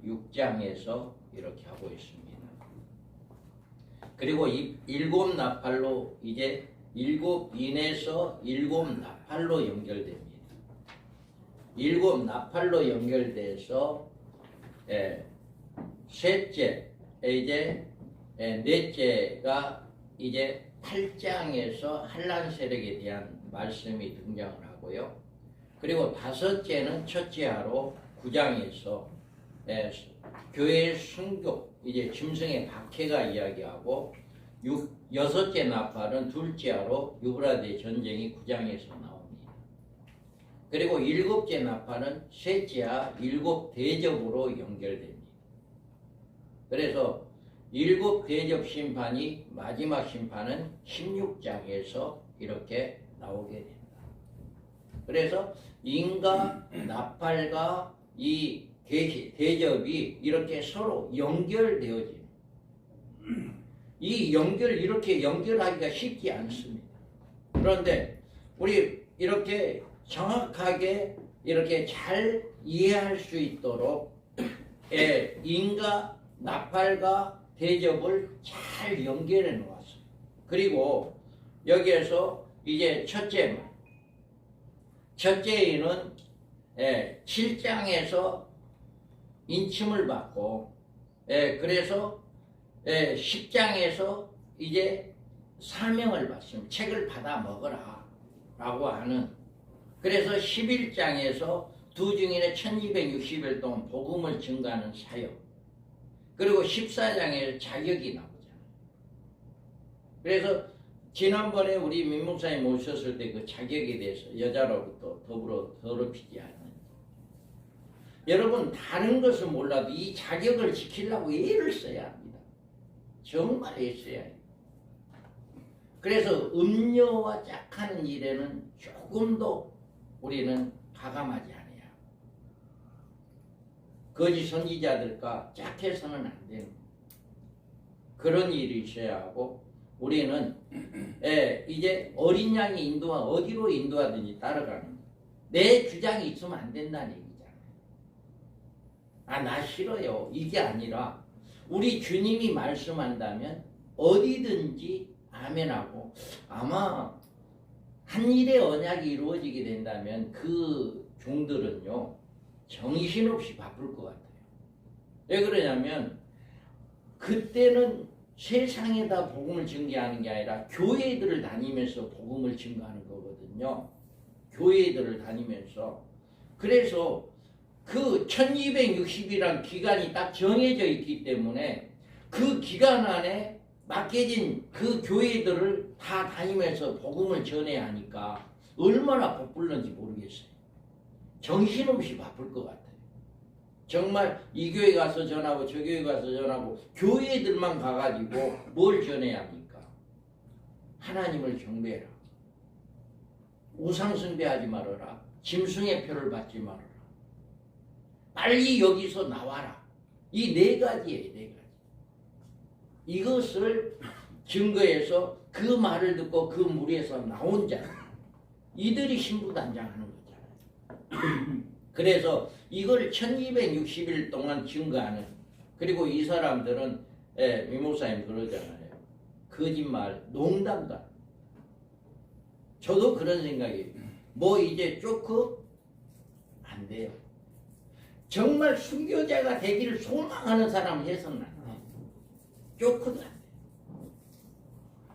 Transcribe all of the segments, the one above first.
6장에서 이렇게 하고 있습니다. 그리고 일곱 나팔로 이제 일곱 인에서 일곱 나팔로 연결됩니다. 일곱 나팔로 연결돼서 셋째 이제 넷째가 이제 8장에서 한란 세력에 대한 말씀이 등장을 하고요. 그리고 다섯째는 첫째하로 9장에서 교회의 순교 이제 짐승의 박해가 이야기하고 여섯째 나팔은 둘째하로 유브라데 전쟁이 9장에서 나옵니다. 그리고 일곱째 나팔은 셋째하 일곱 대접으로 연결됩니다. 그래서 일곱 대접 심판이 마지막 심판은 16장에서 이렇게 나오게 됩니다. 그래서 인과 나팔과 이 대접이 이렇게 서로 연결되어집니다. 이 이렇게 연결하기가 쉽지 않습니다. 그런데 우리 이렇게 정확하게 이렇게 잘 이해할 수 있도록 인과 나팔과 대접을 잘 연결해 놓았어요. 그리고 여기에서 이제 첫째인은 7장에서 인침을 받고 그래서 10장에서 이제 사명을 받습니다. 책을 받아 먹어라 라고 하는. 그래서 11장에서 두 증인의 1260일 동안 복음을 증거하는 사역. 그리고 14장에 자격이 나오잖아요. 그래서 지난번에 우리 민목사님 오셨을 때 그 자격에 대해서 여자로부터 더불어 더럽히지 않는. 여러분 다른 것은 몰라도 이 자격을 지키려고 애를 써야 합니다. 정말 애써야 해요. 그래서 음녀와 짝하는 일에는 조금도 우리는 가감하지 않아요. 거짓 선지자들과 짝해서는 안 되는 그런 일이 있어야 하고 우리는 이제 어린 양이 어디로 인도하든지 따라가는 내 주장이 있으면 안 된다는 얘기잖아요. 나 싫어요. 이게 아니라 우리 주님이 말씀한다면 어디든지 아멘하고 아마 한 일의 언약이 이루어지게 된다면 그 종들은요 정신없이 바쁠 것 같아요. 왜 그러냐면 그때는 세상에다 복음을 증거하는 게 아니라 교회들을 다니면서 복음을 증거하는 거거든요. 교회들을 다니면서. 그래서 그 1260이란 기간이 딱 정해져 있기 때문에 그 기간 안에 맡겨진 그 교회들을 다 다니면서 복음을 전해야 하니까 얼마나 바쁠런지 모르겠어요. 정신없이 바쁠 것 같아요. 정말 이 교회 가서 전하고 저 교회 가서 전하고 교회들만 가가지고 뭘 전해야 합니까? 하나님을 경배해라. 우상 숭배하지 말아라. 짐승의 표를 받지 말아라. 빨리 여기서 나와라. 이 네 가지예요. 네 가지. 이것을 증거해서 그 말을 듣고 그 무리에서 나온 자 이들이 신부단장하는 거잖아요. 그래서 이걸 1260일 동안 증거하는. 그리고 이 사람들은 미목사님 그러잖아요. 거짓말, 농담도. 저도 그런 생각이에요. 뭐 이제 쪼크? 안 돼요. 정말 순교자가 되기를 소망하는 사람 해서는 안 돼요. 쪼크도 안 돼요.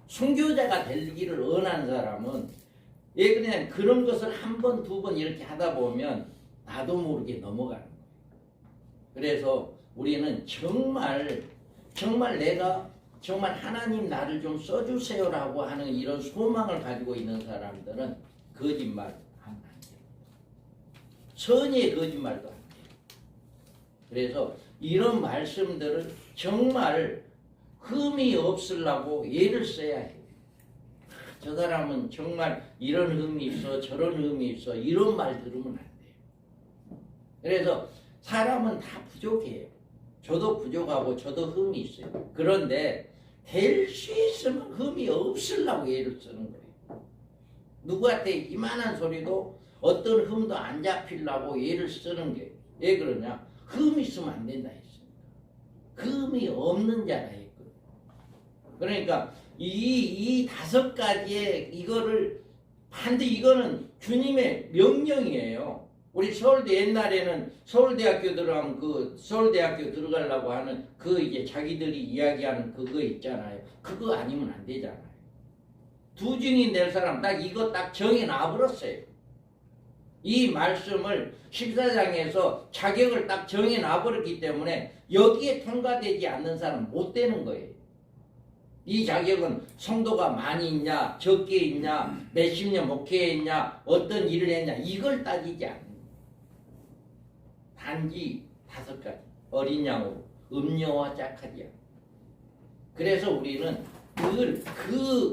순교자가 되기를 원하는 사람은 그냥 그런 것을 한 번, 두 번 이렇게 하다 보면 나도 모르게 넘어가는 거예요. 그래서 우리는 정말 내가 정말 하나님 나를 좀 써주세요라고 하는 이런 소망을 가지고 있는 사람들은 거짓말 하면 안 돼요. 선의의 거짓말도 안 돼요. 그래서 이런 말씀들을 정말 흠이 없으려고 예를 써야 해요. 저 사람은 정말 이런 흠이 있어 저런 흠이 있어 이런 말 들으면 안 돼요. 그래서 사람은 다 부족해요. 저도 부족하고 저도 흠이 있어요. 그런데 될 수 있으면 흠이 없으려고 예를 쓰는 거예요. 누구한테 이만한 소리도 어떤 흠도 안 잡히려고 예를 쓰는 게 왜 그러냐? 금이 있으면 안 된다 했습니다. 금이 없는 자라 했거든요. 그러니까 이 다섯 가지의 이거를 반드시 이거는 주님의 명령이에요. 우리 서울대 옛날에는 서울대학교 들어가면 그 서울대학교 들어가려고 하는 그 이제 자기들이 이야기하는 그거 있잖아요. 그거 아니면 안 되잖아요. 두 증인 될 사람 딱 이거 딱 정해 놔버렸어요. 이 말씀을 14장에서 자격을 딱 정해 놔버렸기 때문에 여기에 통과되지 않는 사람은 못 되는 거예요. 이 자격은 성도가 많이 있냐 적게 있냐 몇십 년 목회했냐 어떤 일을 했냐 이걸 따지지 않는 거예요. 단지 다섯 가지 어린 양으로 음녀와 짝하지 않고. 그래서 우리는 늘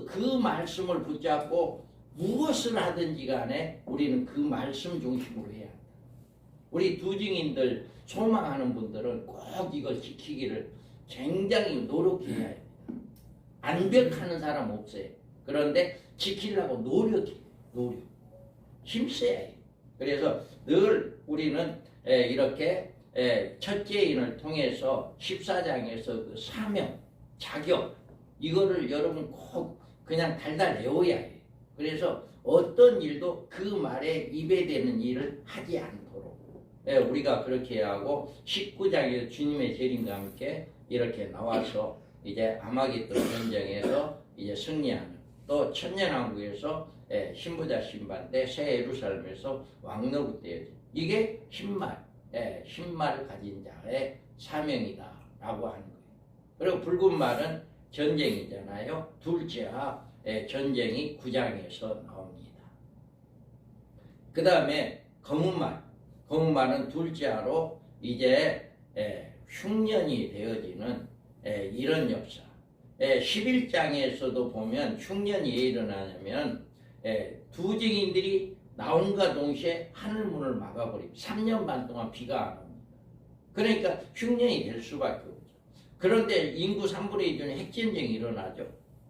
그 말씀을 붙잡고 무엇을 하든지 간에 우리는 그 말씀 중심으로 해야 한다. 우리 두 증인들 소망하는 분들은 꼭 이걸 지키기를 굉장히 노력해야 합니다. 완벽하는 사람 없어요. 그런데 지키려고 노력 힘써야 해요. 그래서 늘 우리는 이렇게 첫째인을 통해서 14장에서 그 사명, 자격 이거를 여러분 꼭 그냥 달달 외워야 해요. 그래서 어떤 일도 그 말에 입에 대는 일을 하지 않도록 우리가 그렇게 하고 19장에서 주님의 재림과 함께 이렇게 나와서 이제 아마겟돈 전쟁에서 이제 승리하는 또 천년왕국에서 신부자 신반 때 새 예루살렘에서 왕노국 때 이게 흰말을 가진 자의 사명이다라고 하는 거예요. 그리고 붉은 말은 전쟁이잖아요. 둘째와 전쟁이 9장에서 나옵니다. 그 다음에 검은 말은 둘째로 이제 흉년이 되어지는 이런 역사. 11장에서도 보면 흉년이 왜 일어나냐면 두 증인들이 나온과 동시에 하늘문을 막아버립니다. 3년 반 동안 비가 안 옵니다. 그러니까 흉년이 될 수밖에 없죠. 그런데 인구 3분의 2 중에 핵전쟁이 일어나죠.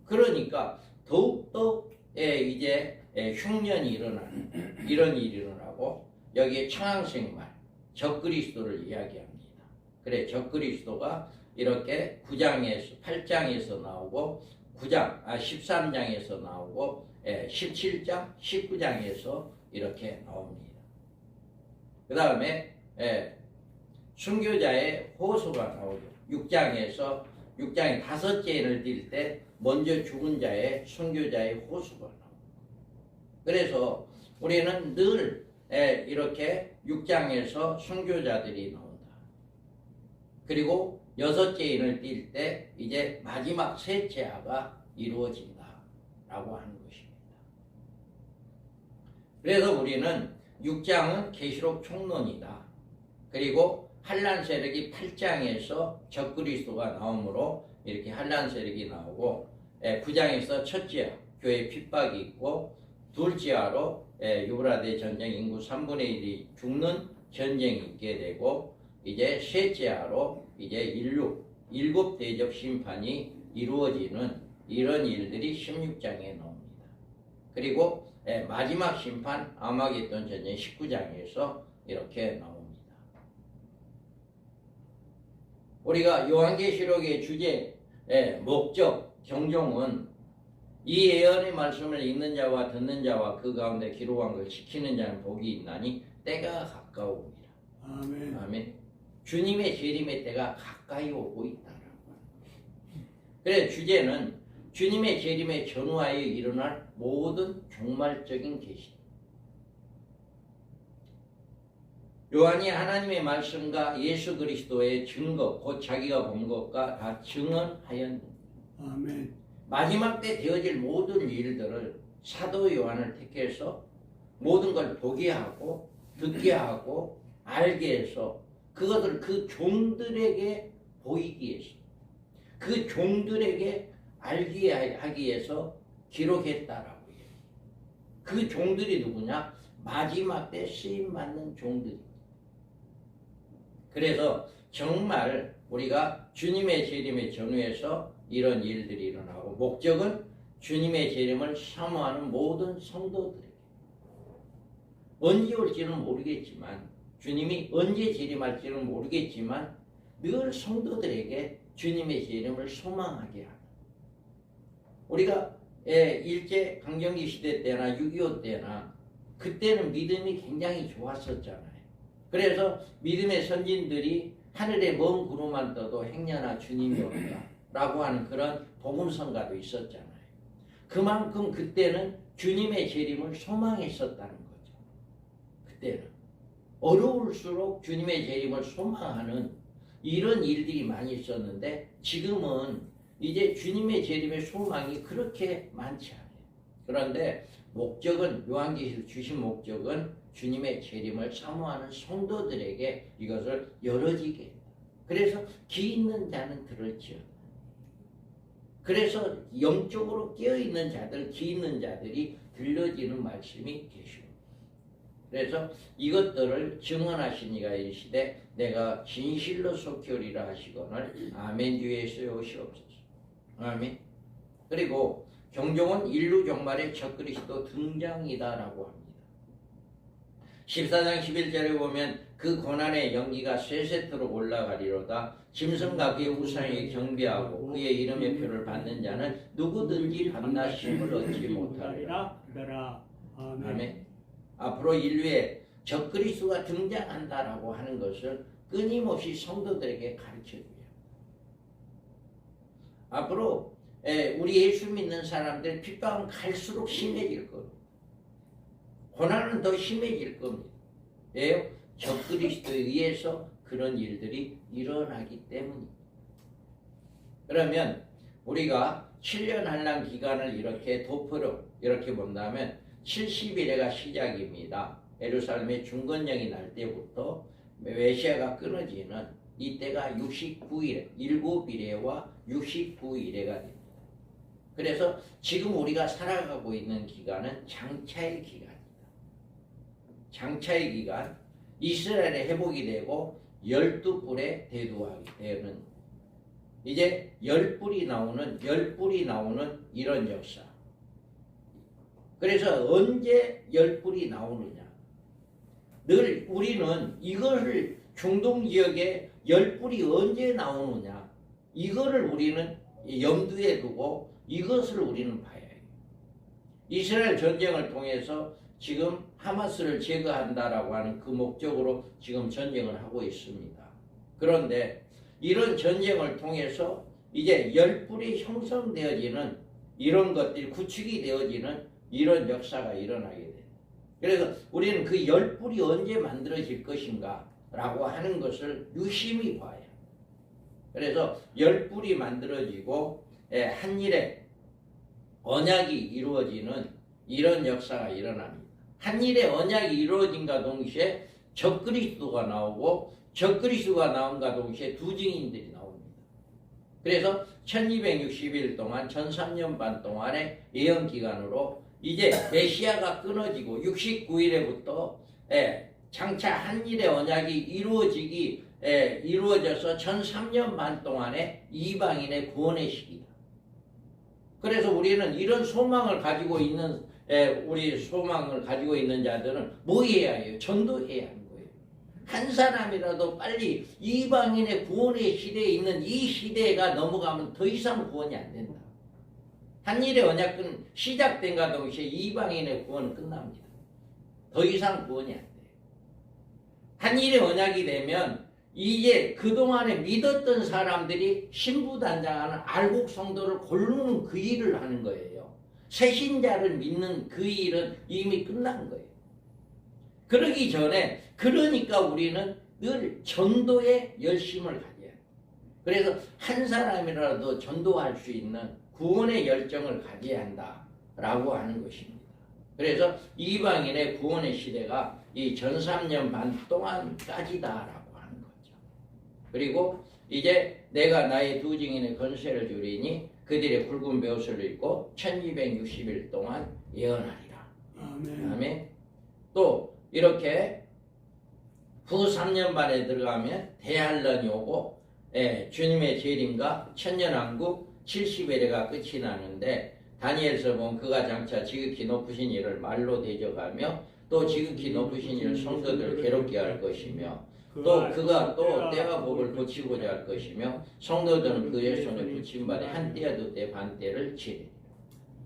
그러니까 더욱더 이제 흉년이 일어나는 이런 일이 일어나고 여기에 청항생말 적그리스도를 이야기합니다. 그래 적그리스도가 이렇게 9장에서 8장에서 나오고 13장에서 나오고 17장 19장에서 이렇게 나옵니다. 그 다음에 순교자의 호소가 나오죠. 6장에 다섯째 인을 띌 때 먼저 죽은 자의 순교자의 호소가 나옵니다. 그래서 우리는 늘 이렇게 6장에서 순교자들이 나온다. 그리고 여섯째 인을 띌 때 이제 마지막 셋째 하가 이루어진다라고 하는 것입니다. 그래서 우리는 6장은 계시록 총론이다. 그리고 한란 세력이 8장에서 적그리스도가 나오므로 이렇게 한란 세력이 나오고 9장에서 첫째 교회 핍박이 있고 둘째로 유브라데 전쟁 인구 3분의 1이 죽는 전쟁이 있게 되고 이제 셋째로 이제 일곱 대접 심판이 이루어지는 이런 일들이 16장에 나옵니다. 그리고 마지막 심판 아마겟돈 전쟁 19장에서 이렇게 나옵니다. 우리가 요한계시록의 주제, 목적, 경종은 이 예언의 말씀을 읽는 자와 듣는 자와 그 가운데 기록한 걸 지키는 자는 복이 있나니 때가 가까우니라. 아멘. 아멘. 주님의 재림의 때가 가까이 오고 있다라고 합니다. 그래 주제는 주님의 재림에 전후하여 일어날 모든 종말적인 계시. 요한이 하나님의 말씀과 예수 그리스도의 증거, 곧 자기가 본 것과 다 증언하였느니라. 아멘. 마지막 때 되어질 모든 일들을 사도 요한을 택해서 모든 걸 보게 하고 듣게 하고 알게 해서 그것을 그 종들에게 보이기 위해서 그 종들에게 알게 하기 위해서 기록했다라고 해요. 그 종들이 누구냐? 마지막 때 쓰임받는 종들이. 그래서 정말 우리가 주님의 재림의 전후에서 이런 일들이 일어나고 목적은 주님의 재림을 사모하는 모든 성도들에게 언제 올지는 모르겠지만 주님이 언제 재림할지는 모르겠지만 늘 성도들에게 주님의 재림을 소망하게 하는, 우리가 일제 강점기 시대 때나 6.25 때나 그때는 믿음이 굉장히 좋았었잖아요. 그래서 믿음의 선진들이 하늘에 먼 구름만 떠도 행여나 주님이 온다 라고 하는 그런 복음성가도 있었잖아요. 그만큼 그때는 주님의 재림을 소망했었다는 거죠. 그때는 어려울수록 주님의 재림을 소망하는 이런 일들이 많이 있었는데, 지금은 이제 주님의 재림의 소망이 그렇게 많지 않아요. 그런데 목적은, 요한계시록 주신 목적은 주님의 재림을 사모하는 성도들에게 이것을 열어지게 합니다. 그래서 귀 있는 자는 들을지어다. 그래서 영적으로 깨어있는 자들, 귀 있는 자들이 들려지는 말씀이 계시오. 그래서 이것들을 증언하시니가 이르시되 내가 진실로 속히 오리라 하시거늘 아멘 주 예수의 오시옵소서. 아멘. 그리고 종종은 인류 종말의 적그리스도 등장이다라고 합니다. 14장 11절에 보면 그 고난의 연기가 쇠쇠토록 올라가리로다. 짐승과 그의 우상에 경배하고 그의 이름의 표를 받는 자는 누구든지 반나심을 얻지 못하리라. 아멘. 앞으로 인류에 적그리스도가 등장한다라고 하는 것을 끊임없이 성도들에게 가르쳐줘요. 앞으로 우리 예수 믿는 사람들 핍박은 갈수록 심해질 거고 고난은 더 심해질 겁니다. 왜요? 적그리스도에 의해서 그런 일들이 일어나기 때문입니다. 그러면 우리가 7년 한란 기간을 이렇게 도표로 이렇게 본다면 70일에가 시작입니다. 예루살렘의 중건령이 날 때부터 메시아가 끊어지는 이때가 69일에 7일에와 69일에가 됩니다. 그래서 지금 우리가 살아가고 있는 기간은 장차의 기간입니다. 장차의 기간, 이스라엘의 회복이 되고 12뿔에 대두하게 되는, 이제 10뿔이 나오는 이런 역사. 그래서 언제 10뿔이 나오느냐, 늘 우리는 이것을 중동 지역에 10뿔이 언제 나오느냐, 이거를 우리는 염두에 두고 이것을 우리는 봐야 해요. 이스라엘 전쟁을 통해서 지금 하마스를 제거한다라고 하는 그 목적으로 지금 전쟁을 하고 있습니다. 그런데 이런 전쟁을 통해서 이제 10뿔이 형성되어지는 이런 것들이 구축이 되어지는 이런 역사가 일어나게 돼요. 그래서 우리는 그 10뿔이 언제 만들어질 것인가 라고 하는 것을 유심히 봐야 해요. 그래서 10뿔이 만들어지고 한일의 언약이 이루어지는 이런 역사가 일어납니다. 한일의 언약이 이루어진과 동시에 적그리스도가 나오고 적그리스도가 나온과 동시에 두 증인들이 나옵니다. 그래서 1260일 동안 13년 반 동안의 예언 기간으로 이제 메시아가 끊어지고 69일에부터 장차 한일의 언약이 이루어져서 13년 반 동안의 이방인의 구원의 시기다. 그래서 우리는 이런 소망을 가지고 있는 우리 소망을 가지고 있는 자들은 뭐 해야 해요? 전도해야 하는 거예요. 한 사람이라도 빨리 이방인의 구원의 시대에 있는 이 시대가 넘어가면 더 이상 구원이 안 된다. 한일의 언약은 시작된과 동시에 이방인의 구원은 끝납니다. 더 이상 구원이 안 돼요. 한일의 언약이 되면 이제 그동안에 믿었던 사람들이 신부단장하는 알곡 성도를 고르는 그 일을 하는 거예요. 새신자를 믿는 그 일은 이미 끝난 거예요. 그러기 전에, 그러니까 우리는 늘 전도에 열심을 가져야 해요. 그래서 한 사람이라도 전도할 수 있는 구원의 열정을 가져야 한다라고 하는 것입니다. 그래서 이방인의 구원의 시대가 이 전삼년 반 동안까지다라고 하는 거죠. 그리고 이제 내가 나의 두 증인의 권세를 주리니 그들의 굵은 베옷을 입고 1260일 동안 예언하리라. 아멘. 아멘. 또 이렇게 후 3년 반에 들어가면 대환란이 오고 주님의 재림과 천년왕국 70일에가 끝이 나는데 다니엘서 보면 그가 장차 지극히 높으신 이를 말로 대적하며 또 지극히 높으신 이를 성도들을 괴롭게 할 것이며 또 그가 또 때와 복을 고치고자 할 것이며 성도들은 그의 손에 붙임받아 한 때와 두 때 반때를 지내리라.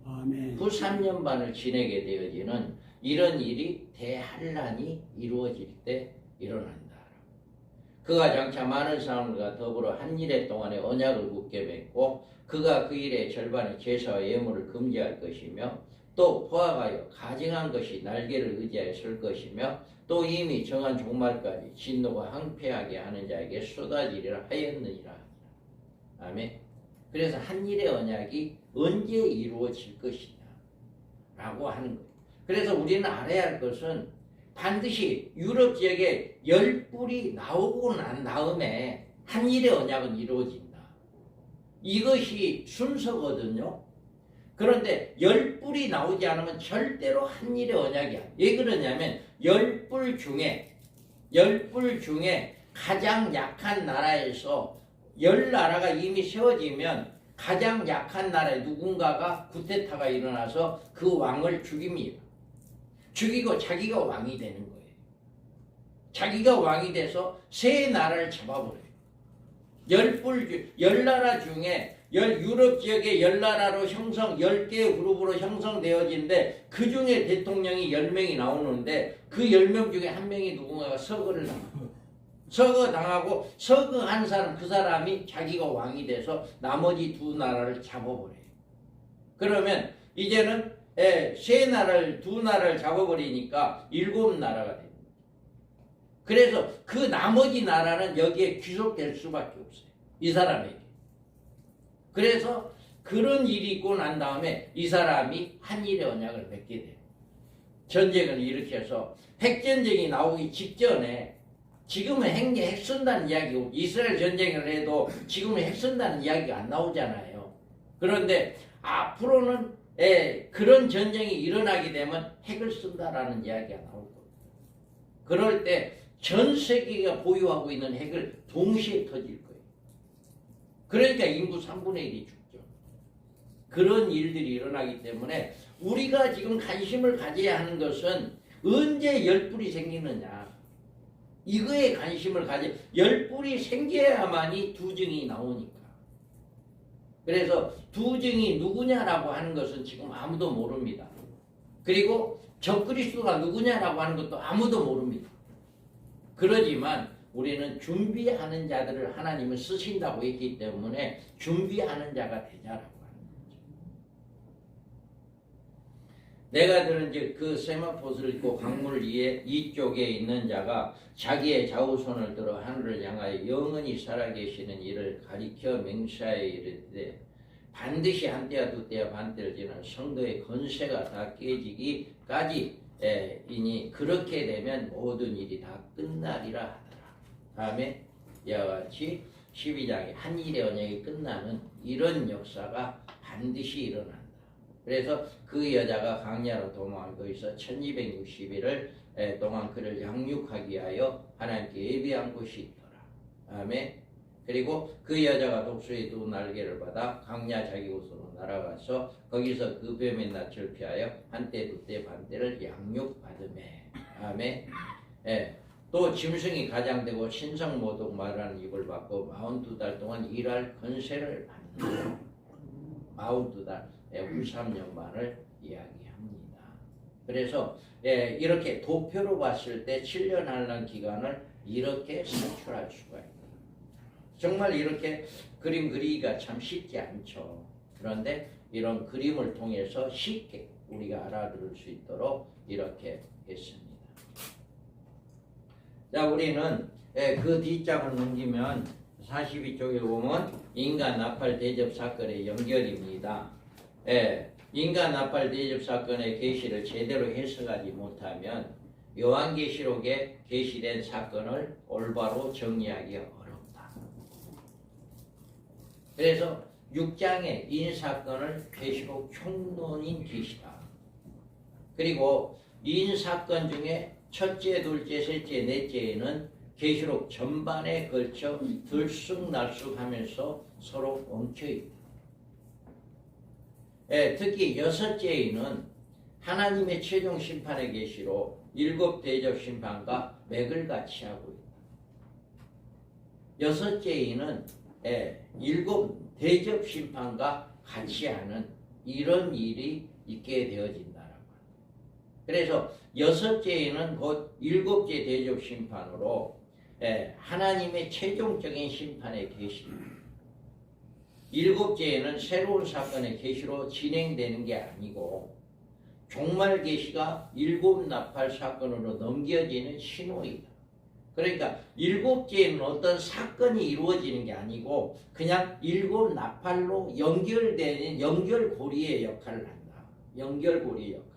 아멘. 후 3년 반을 지내게 되어지는 이런 일이 대환란이 이루어질 때 일어난다. 그가 장차 많은 사람들과 더불어 한 일에 동안에 언약을 굳게 맺고 그가 그 일의 절반의 제사와 예물을 금지할 것이며 또 포악하여 가증한 것이 날개를 의지하여 설 것이며 또 이미 정한 종말까지 진노가 항폐하게 하는 자에게 쏟아지리라 하였느니라. 아멘. 그래서 한 일의 언약이 언제 이루어질 것이냐 라고 하는 거예요. 그래서 우리는 알아야 할 것은 반드시 유럽 지역에 10뿔이 나오고 난 다음에 한 일의 언약은 이루어진다. 이것이 순서거든요. 그런데 10뿔이 나오지 않으면 절대로 한 일의 언약이야. 왜 그러냐면 10뿔 중에 가장 약한 나라에서 10나라가 이미 세워지면 가장 약한 나라에 누군가가 쿠데타가 일어나서 그 왕을 죽입니다. 죽이고 자기가 왕이 되는 거예요. 자기가 왕이 돼서 세 나라를 잡아버려요. 10나라 중에 유럽 지역의 10나라로 10개 그룹으로 형성되어지는데 그 중에 대통령이 10명이 나오는데 그 10명 중에 한 명이 누군가가 서거를 당하고 서거당하고 서거한 사람 그 사람이 자기가 왕이 돼서 나머지 두 나라를 잡아버려요. 그러면 이제는 두 나라를 잡아버리니까 7나라가 됩니다. 그래서 그 나머지 나라는 여기에 귀속될 수밖에 없어요. 이 사람에게. 그래서 그런 일이 있고 난 다음에 이 사람이 한 일의 언약을 맺게 돼요. 전쟁을 일으켜서 핵전쟁이 나오기 직전에 지금은 핵 쓴다는 이야기고 이스라엘 전쟁을 해도 지금은 핵 쓴다는 이야기가 안 나오잖아요. 그런데 앞으로는 그런 전쟁이 일어나게 되면 핵을 쓴다라는 이야기가 나올 겁니다. 그럴 때 전 세계가 보유하고 있는 핵을 동시에 터질 거예요. 그러니까 인구 3분의 1이 죽죠. 그런 일들이 일어나기 때문에 우리가 지금 관심을 가져야 하는 것은 언제 10뿔이 생기느냐. 이거에 관심을 가져. 10뿔이 생겨야만이 두 증이 나오니까. 그래서 두 증이 누구냐라고 하는 것은 지금 아무도 모릅니다. 그리고 적그리스도가 누구냐라고 하는 것도 아무도 모릅니다. 그러지만 우리는 준비하는 자들을 하나님은 쓰신다고 했기 때문에 준비하는 자가 되자라고 하는 거죠. 내가 들은 그 세마포스를 입고 강물 위에 이쪽에 있는 자가 자기의 좌우손을 들어 하늘을 향하여 영원히 살아계시는 이를 가리켜 맹세하여 이르되 반드시 한 때와 두 때와 반때를 지는 성도의 건세가 다 깨지기까지 이니 그렇게 되면 모든 일이 다 끝나리라 하더라. 다음에 이와 같이 12장에 한 일의 언약이 끝나는 이런 역사가 반드시 일어난다. 그래서 그 여자가 강야로 도망한 거기서 1260일을 동안 그를 양육하기 위하여 하나님께 예비한 곳이 있더라. 다음에 그리고 그 여자가 독수리의 두 날개를 받아 강야 자기 곳으로 날아가서 거기서 그 뱀의 낯을 피하여 한때 두때 반때를 양육받으매. 다음에 또 짐승이 가장되고 신성모독 말하는 입을 받고 42달 동안 일할 건세를 받는다. 42달 후 3년 반을 이야기합니다. 그래서 이렇게 도표로 봤을 때 7년 한란 기간을 이렇게 산출할 수가 있다. 정말 이렇게 그림 그리기가 참 쉽지 않죠. 그런데 이런 그림을 통해서 쉽게 우리가 알아들을 수 있도록 이렇게 했습니다. 자, 우리는 그 뒷장을 넘기면 42쪽에 보면 인간 나팔 대접 사건의 연결입니다. 인간 나팔 대접 사건의 계시를 제대로 해석하지 못하면 요한계시록에 계시된 사건을 올바로 정리하기가 어렵다. 그래서 6장의 인사건을 계시록 총론인 계시다. 그리고 인사건 중에 첫째, 둘째, 셋째, 넷째에는 계시록 전반에 걸쳐 들쑥날쑥하면서 서로 엉켜있다. 특히 여섯째에는 하나님의 최종 심판의 계시로 일곱 대접 심판과 맥을 같이 하고 있다. 여섯째 인은 일곱 대접 심판과 같이 하는 이런 일이 있게 되어진다라고 합니다. 그래서 여섯째 인은 곧 일곱째 대접 심판으로 하나님의 최종적인 심판의 계시입니다. 일곱째에는 새로운 사건의 계시로 진행되는 게 아니고 종말 계시가 일곱 나팔 사건으로 넘겨지는 신호이다. 그러니까 일곱째에는 어떤 사건이 이루어지는 게 아니고 그냥 일곱 나팔로 연결되는 연결고리의 역할을 한다. 연결고리의 역할.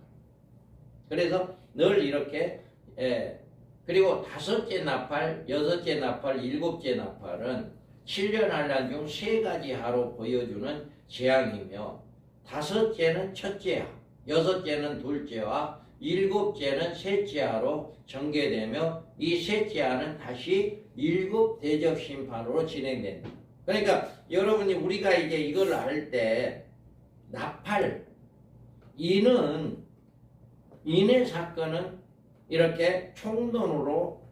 그래서 늘 이렇게 그리고 다섯째 나팔, 여섯째 나팔, 일곱째 나팔은 7년 한란 중 세 가지 하로 보여주는 재앙이며 다섯째는 첫째하, 여섯째는 둘째와 일곱째는 셋째하로 전개되며 이 셋째하는 다시 일곱 대접 심판으로 진행된다. 그러니까 여러분이 우리가 이제 이걸 알 때 나팔, 인의 사건은 이렇게 총론으로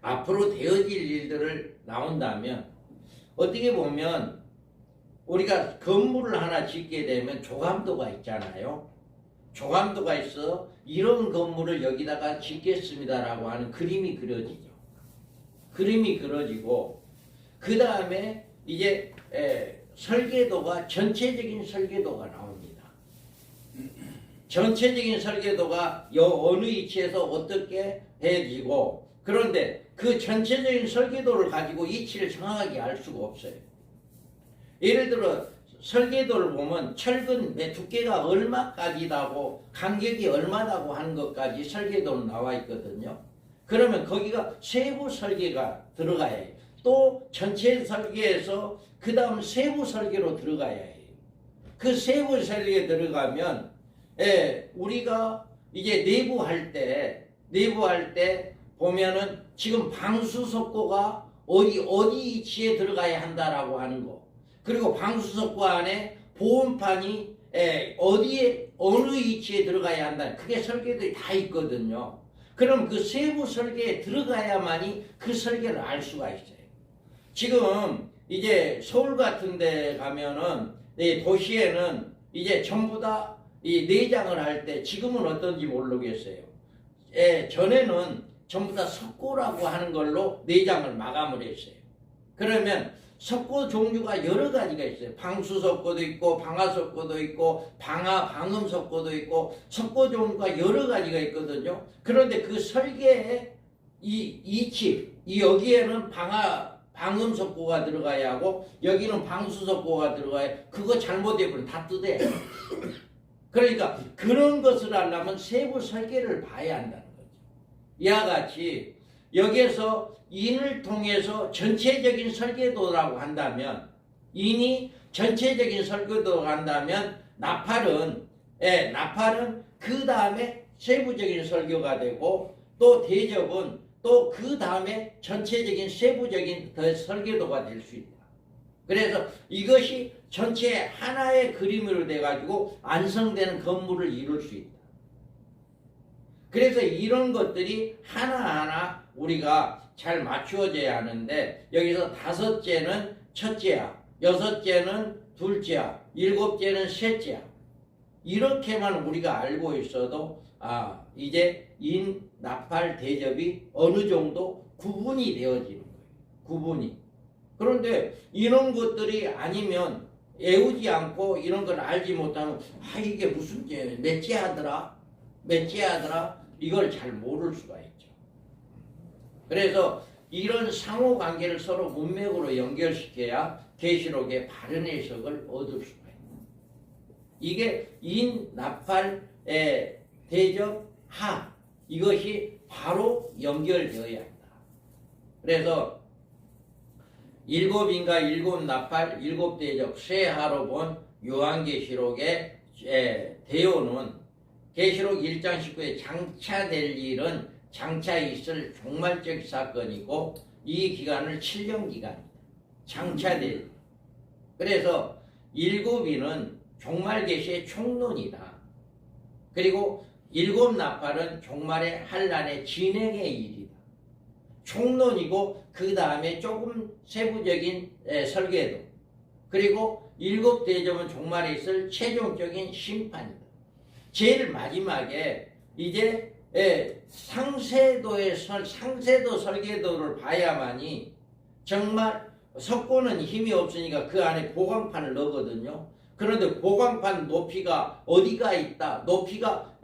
앞으로 되어질 일들을 나온다면 어떻게 보면 우리가 건물을 하나 짓게 되면 조감도가 있잖아요. 조감도가 있어 이런 건물을 여기다가 짓겠습니다라고 하는 그림이 그려지죠. 그림이 그려지고 그 다음에 이제 설계도가 전체적인 설계도가 나옵니다. 전체적인 설계도가 어느 위치에서 어떻게 해지고 그런데 그 전체적인 설계도를 가지고 위치를 정확하게 알 수가 없어요. 예를 들어 설계도를 보면 철근 두께가 얼마까지다고 간격이 얼마다고 하는 것까지 설계도는 나와 있거든요. 그러면 거기가 세부 설계가 들어가야 해요. 또 전체 설계에서 그 다음 세부 설계로 들어가야 해요. 그 세부 설계에 들어가면 우리가 이제 내부할 때 보면은 지금 방수석고가 어디 위치에 들어가야 한다라고 하는 거. 그리고 방수석고 안에 보온판이 어디에 어느 위치에 들어가야 한다. 그게 설계들이 다 있거든요. 그럼 그 세부 설계에 들어가야만이 그 설계를 알 수가 있어요. 지금 이제 서울 같은 데 가면은 도시에는 이제 전부 다 이 내장을 할 때 지금은 어떤지 모르겠어요. 전에는 전부 다 석고라고 하는 걸로 내장을 마감을 했어요. 그러면 석고 종류가 여러 가지가 있어요. 방수석고도 있고 방화석고도 있고 방음석고도 있고 석고 종류가 여러 가지가 있거든요. 그런데 그 설계에 여기에는 방음석고가 들어가야 하고 여기는 방수석고가 들어가야 그거 잘못되면 다 뜯어야 해요. 그러니까 그런 것을 하려면 세부 설계를 봐야 한다는 거죠. 이와 같이 여기에서 인을 통해서 전체적인 설계도라고 한다면 인이 전체적인 설계도라고 한다면 나팔은 그 다음에 세부적인 설교가 되고 또 대접은 또 그 다음에 전체적인 세부적인 설계도가 될 수 있다. 그래서 이것이 전체 하나의 그림으로 돼가지고 완성되는 건물을 이룰 수 있다. 그래서 이런 것들이 하나하나 우리가 잘 맞추어져야 하는데 여기서 다섯째는 첫째야, 여섯째는 둘째야, 일곱째는 셋째야. 이렇게만 우리가 알고 있어도 이제 인, 나팔, 대접이 어느 정도 구분이 되어지는 거예요. 구분이. 그런데 이런 것들이 아니면 애우지 않고 이런 걸 알지 못하면 이게 무슨 몇째 하더라? 이걸 잘 모를 수가 있죠. 그래서 이런 상호관계를 서로 문맥으로 연결시켜야 계시록의 바른 해석을 얻을 수가 있다. 이게 인, 나팔, 대접, 하 이것이 바로 연결되어야 한다. 그래서 일곱 인과 일곱 나팔, 일곱 대접, 쇠하로 본 요한계시록의 대요는 계시록 1장 19에 장차될 일은 장차 있을 종말적 사건이고 이 기간을 7년 기간입니다. 장차될 일. 그래서 일곱 인은 종말 계시의 총론이다. 그리고 일곱 나팔은 종말의 환란의 진행의 일이다. 총론이고 그 다음에 조금 세부적인 설계도, 그리고 일곱 대접은 종말에 있을 최종적인 심판이다. 제일 마지막에 이제 상세도 설계도를 봐야만이 정말 석고는 힘이 없으니까 그 안에 보광판을 넣거든요. 그런데 보광판 높이가 어디가 있다, 높이가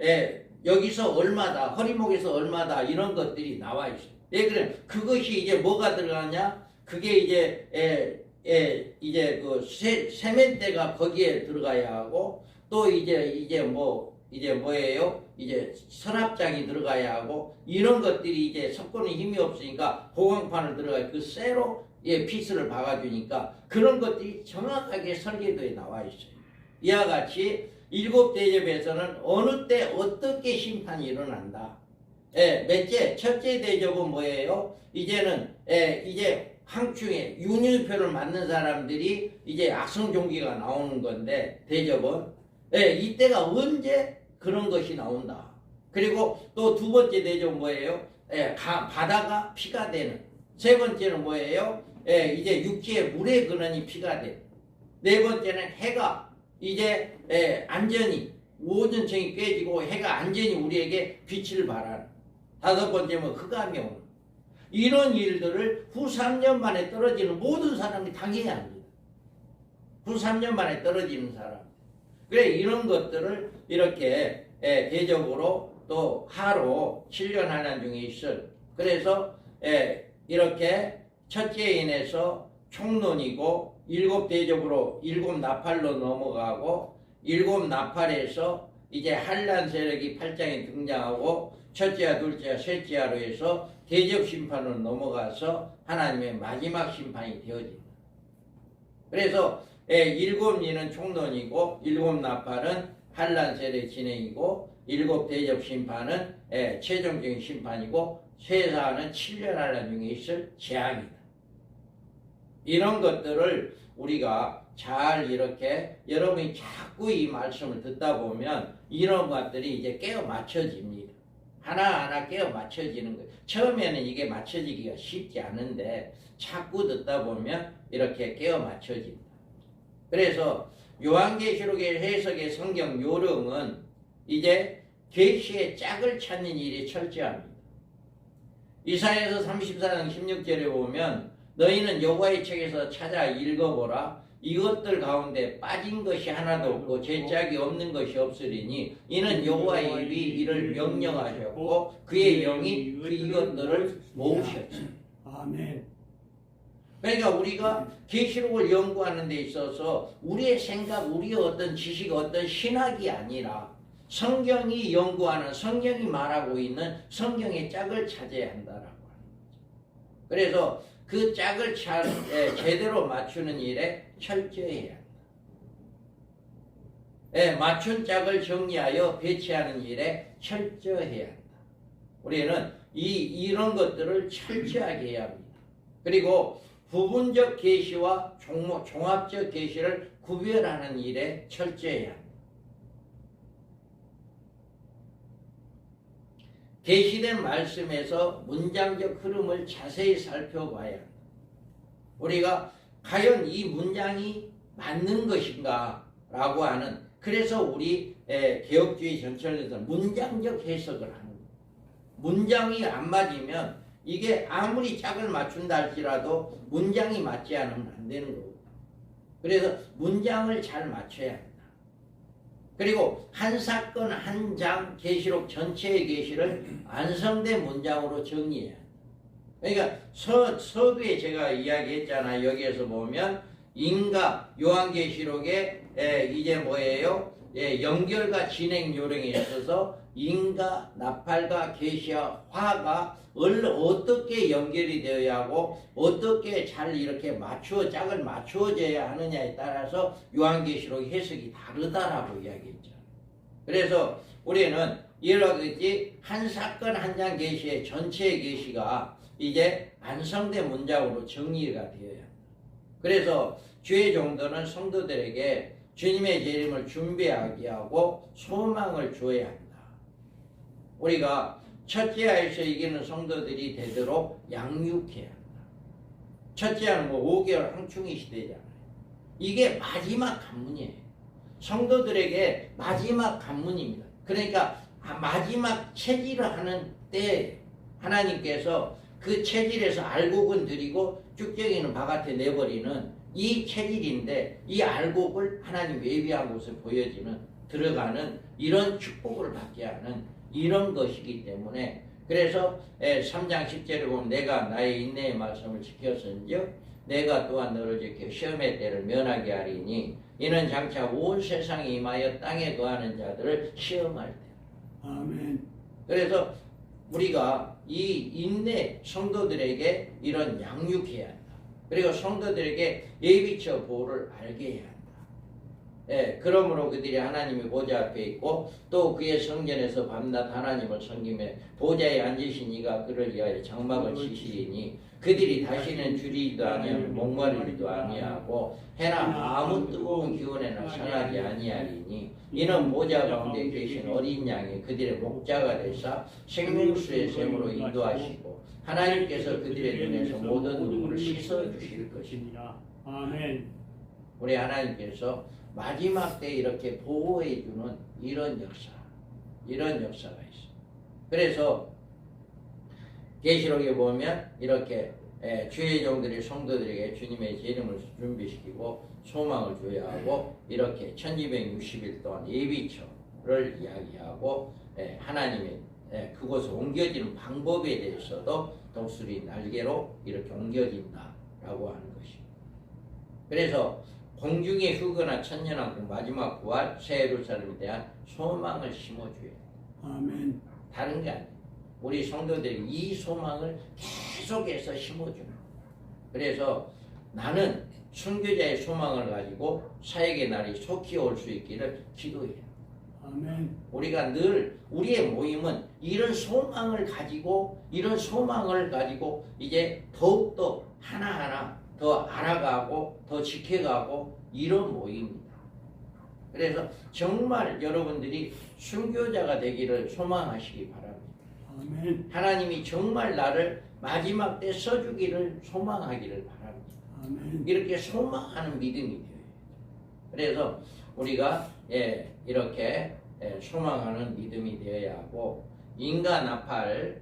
여기서 얼마다, 허리목에서 얼마다, 이런 것들이 나와 있어요. 그래 그것이 이제 뭐가 들어가냐? 그게 이제 그 세면대가 거기에 들어가야 하고, 또 이제 뭐예요? 이제 서랍장이 들어가야 하고, 이런 것들이 이제 석고는 힘이 없으니까 보광판을 들어가 그 쇠로 피스를 박아주니까 그런 것들이 정확하게 설계도에 나와 있어요. 이와 같이 일곱 대접에서는 어느 때 어떻게 심판이 일어난다. 몇째, 첫째 대접은 뭐예요? 이제는 이제 항충에 윤유표를 맞는 사람들이 이제 악성종기가 나오는 건데, 대접은 이때가 언제 그런 것이 나온다. 그리고 또 두 번째 대접은 뭐예요? 바다가 피가 되는. 세 번째는 뭐예요? 이제 육지에 물의 근원이 피가 되는. 네 번째는 해가 이제 안전히 오존층이 깨지고 해가 안전히 우리에게 빛을 발하는. 다섯 번째는 흑암이 오는. 이런 일들을 후 3년 만에 떨어지는 모든 사람이 당해야 합니다. 후 3년 만에 떨어지는 사람. 그래 이런 것들을 이렇게 대적으로 또 하루 7년 환란 중에 있을. 그래서 이렇게 첫째에 인해서 총론이고, 일곱 대접으로 일곱 나팔로 넘어가고, 일곱 나팔에서 이제 환란 세력이 8장에 등장하고, 첫째와 둘째와 셋째와로 해서 대접 심판으로 넘어가서 하나님의 마지막 심판이 되어집니다. 그래서 일곱 리는 총론이고, 일곱 나팔은 환란 세력의 진행이고, 일곱 대접 심판은 최종적인 심판이고, 쇠사는 7년 환란 중에 있을 재앙이다. 이런 것들을 우리가 잘 이렇게 여러분이 자꾸 이 말씀을 듣다 보면 이런 것들이 이제 깨어 맞춰집니다. 하나하나 깨어 맞춰지는 거예요. 처음에는 이게 맞춰지기가 쉽지 않은데 자꾸 듣다 보면 이렇게 깨어 맞춰집니다. 그래서 요한계시록의 해석의 성경 요령은 이제 계시의 짝을 찾는 일이 철저합니다. 이사야서 34장 16절에 보면 너희는 여호와의 책에서 찾아 읽어보라. 이것들 가운데 빠진 것이 하나도 없고 제 짝이 없는 것이 없으리니 이는 여호와의 입이 이를 명령하셨고 그의 영이 이것들을 모으셨지. 아멘. 그러니까 우리가 계시록을 연구하는 데 있어서 우리의 생각, 우리의 어떤 지식, 어떤 신학이 아니라 성경이 연구하는, 성경이 말하고 있는 성경의 짝을 찾아야 한다라고 하는 거죠. 그래서 그 짝을 제대로 맞추는 일에 철저해야 한다. 맞춘 짝을 정리하여 배치하는 일에 철저해야 한다. 우리는 이런 것들을 철저하게 해야 합니다. 그리고 부분적 계시와 종합적 계시를 구별하는 일에 철저해야 합니다. 계시된 말씀에서 문장적 흐름을 자세히 살펴봐야 합니다. 우리가 과연 이 문장이 맞는 것인가 라고 하는, 그래서 우리 개혁주의 전철에서 문장적 해석을 하는 거예요. 문장이 안 맞으면 이게 아무리 짝을 맞춘다 할지라도 문장이 맞지 않으면 안 되는 거거든요. 그래서 문장을 잘 맞춰야 합니다. 그리고 한 사건 한 장 계시록 전체의 계시를 완성된 문장으로 정리해야 합니다. 그러니까 서두에 제가 이야기했잖아요. 여기에서 보면 인가 요한계시록에 이제 뭐예요? 연결과 진행 요령에 있어서 인가, 나팔과 계시와 화가 어떻게 연결이 되어야 하고 어떻게 잘 이렇게 짝을 맞추어져야 하느냐에 따라서 요한계시록 해석이 다르다라고 이야기했죠. 그래서 우리는 이렇게 한 사건 한 장 계시의 전체의 계시가 이제 완성된 문장으로 정리가 되어야 합니다. 그래서 주의 종도는 성도들에게 주님의 재림을 준비하게 하고 소망을 주어야 한다. 우리가 첫째 아에서 이기는 성도들이 되도록 양육해야 한다. 첫째 아는 뭐 5개월 항충이 시대잖아요. 이게 마지막 관문이에요. 성도들에게 마지막 관문입니다. 그러니까 마지막 체질을 하는 때 하나님께서 그 체질에서 알곡은 드리고 쭉정이는 바깥에 내버리는 이 체질인데 이 알곡을 하나님 예비한 곳에 보여지는 들어가는 이런 축복을 받게 하는 이런 것이기 때문에 그래서 3장 10절에 보면 내가 나의 인내의 말씀을 지켰은즉 내가 또한 너를 지켜 시험의 때를 면하게 하리니 이는 장차 온 세상에 임하여 땅에 거하는 자들을 시험할 때. 아멘. 그래서 우리가 이 인내 성도들에게 이런 양육해야 한다. 그리고 성도들에게 예비처 보호를 알게 해야 한다. 예, 그러므로 그들이 하나님의 보좌 앞에 있고 또 그의 성전에서 밤낮 하나님을 섬기며 보좌에 앉으신 이가 그를 위하여 장막을 치시리니 그들이 다시는 줄이지도 아니하며 목마르지도 아니하고 해나 아무 뜨거운 기운에나 상하지 아니하리니 이는 보좌 가운데 계신 어린 양이 그들의 목자가 되사 생명수의 샘으로 인도하시고 하나님께서 그들의 눈에서 모든 눈물을 씻어 주실 것입니다. 아멘. 우리 하나님께서 마지막 때 이렇게 보호해 주는 이런 역사가 있어요. 그래서 계시록에 보면 이렇게 주의 종들이 성도들에게 주님의 재림을 준비시키고 소망을 줘야 하고 이렇게 1260일 동안 예비처를 이야기하고 하나님의 그곳에 옮겨지는 방법에 대해서도 독수리 날개로 이렇게 옮겨진다라고 하는 것입니다. 그래서 공중에 흙거나 천년왕국 마지막 부활 새 예루살렘에 대한 소망을 심어줘야 해요. 아멘. 다른 게 아니에요. 우리 성도들이 이 소망을 계속해서 심어주는 거예요. 그래서 나는 순교자의 소망을 가지고 사역의 날이 속히 올 수 있기를 기도해요. 아멘. 우리가 늘 우리의 모임은 이런 소망을 가지고 이제 더욱더 하나하나 더 알아가고 더 지켜가고 이런 모임입니다. 그래서 정말 여러분들이 순교자가 되기를 소망하시기 바랍니다. 아멘. 하나님이 정말 나를 마지막 때 써주기를 소망하기를 바랍니다. 아멘. 이렇게 소망하는 믿음이 되어요. 그래서 우리가 이렇게 소망하는 믿음이 되어야 하고 인간 나팔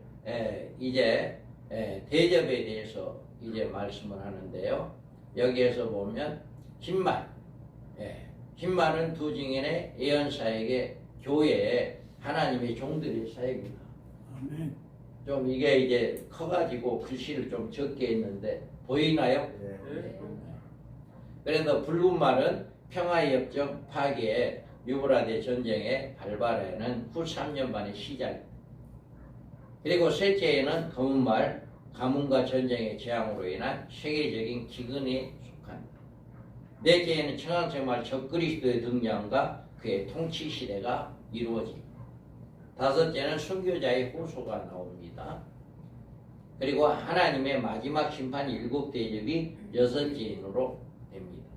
이제 대접에 대해서 이제 말씀을 하는데요. 여기에서 보면 흰말, 흰말은 두 증인의 예언사에게 교회에 하나님의 종들의 사역입니다. 아멘. 좀 이게 이제 커가지고 글씨를 좀 적게 했는데 보이나요? 네. 그래서 붉은 말은 평화협정 파기에 유브라데 전쟁에 발발하는 후 3년 반의 시작입니다. 그리고 셋째에는 검은 말, 가뭄과 전쟁의 재앙으로 인한 세계적인 기근에 속합니다. 넷째에는 청황색 말 적그리스도의 등장과 그의 통치 시대가 이루어집니다. 다섯째는 순교자의 호소가 나옵니다. 그리고 하나님의 마지막 심판 일곱 대접이 여섯째 인으로 됩니다.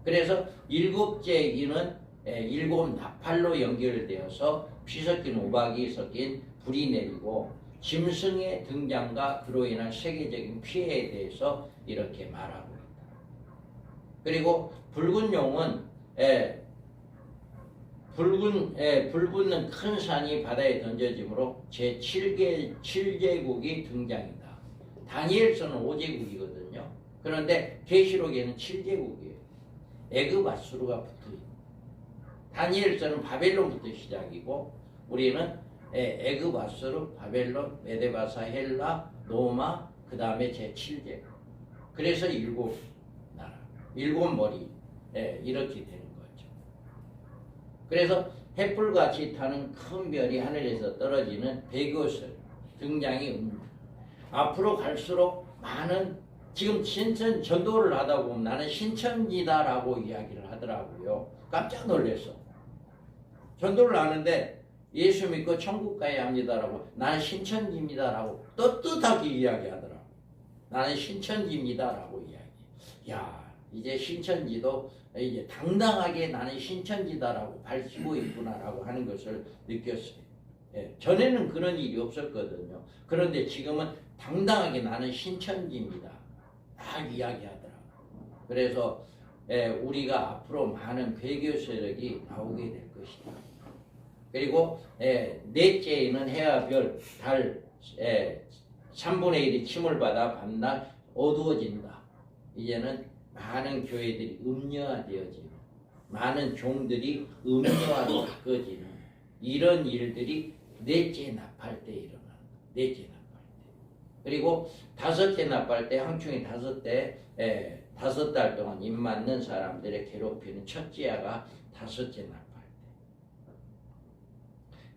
그래서 일곱째 인은 일곱 나팔로 연결되어서 피 섞인 우박이 섞인 불이 내리고 짐승의 등장과 그로 인한 세계적인 피해에 대해서 이렇게 말하고 있다. 그리고 붉은 용은 불붙는 큰 산이 바다에 던져지므로 제7제국이 등장이다. 다니엘서는 5제국이거든요. 그런데 계시록에는 7제국이에요. 애굽 아수르가 붙어있다. 다니엘서는 바벨론부터 시작이고 우리는 애굽 아수르, 바벨론, 메데바사, 헬라, 로마, 그 다음에 제7제국. 그래서 일곱 나라, 일곱 머리 이렇게 되는 거죠. 그래서 횃불같이 타는 큰 별이 하늘에서 떨어지는 백옷을 등장이 옵니다. 앞으로 갈수록 많은 지금 신천 전도를 하다 보면 나는 신천지다라고 이야기를 하더라고요. 깜짝 놀랐어. 전도를 하는데 예수 믿고 천국 가야 합니다라고 나는 신천지입니다라고 떳떳하게 이야기하더라고. 나는 신천지입니다라고 이야기. 야, 이제 신천지도 이제 당당하게 나는 신천지다라고 밝히고 있구나라고 하는 것을 느꼈어요. 예, 전에는 그런 일이 없었거든요. 그런데 지금은 당당하게 나는 신천지입니다. 딱 이야기하더라고요. 그래서 우리가 앞으로 많은 괴교 세력이 나오게 될 것이다. 그리고 넷째에는 해와 별, 달 3분의 1이 침을 받아 밤낮 어두워진다. 이제는 많은 교회들이 음녀화되어지는, 많은 종들이 음녀화로 바꿔지는 이런 일들이 넷째 납할 때 일어나는 거예요. 넷째 납할 때. 그리고 다섯째 납할 때 항충이 다섯 달 동안 입 맞는 사람들의 괴롭히는 첫째야가 다섯째 납할 때.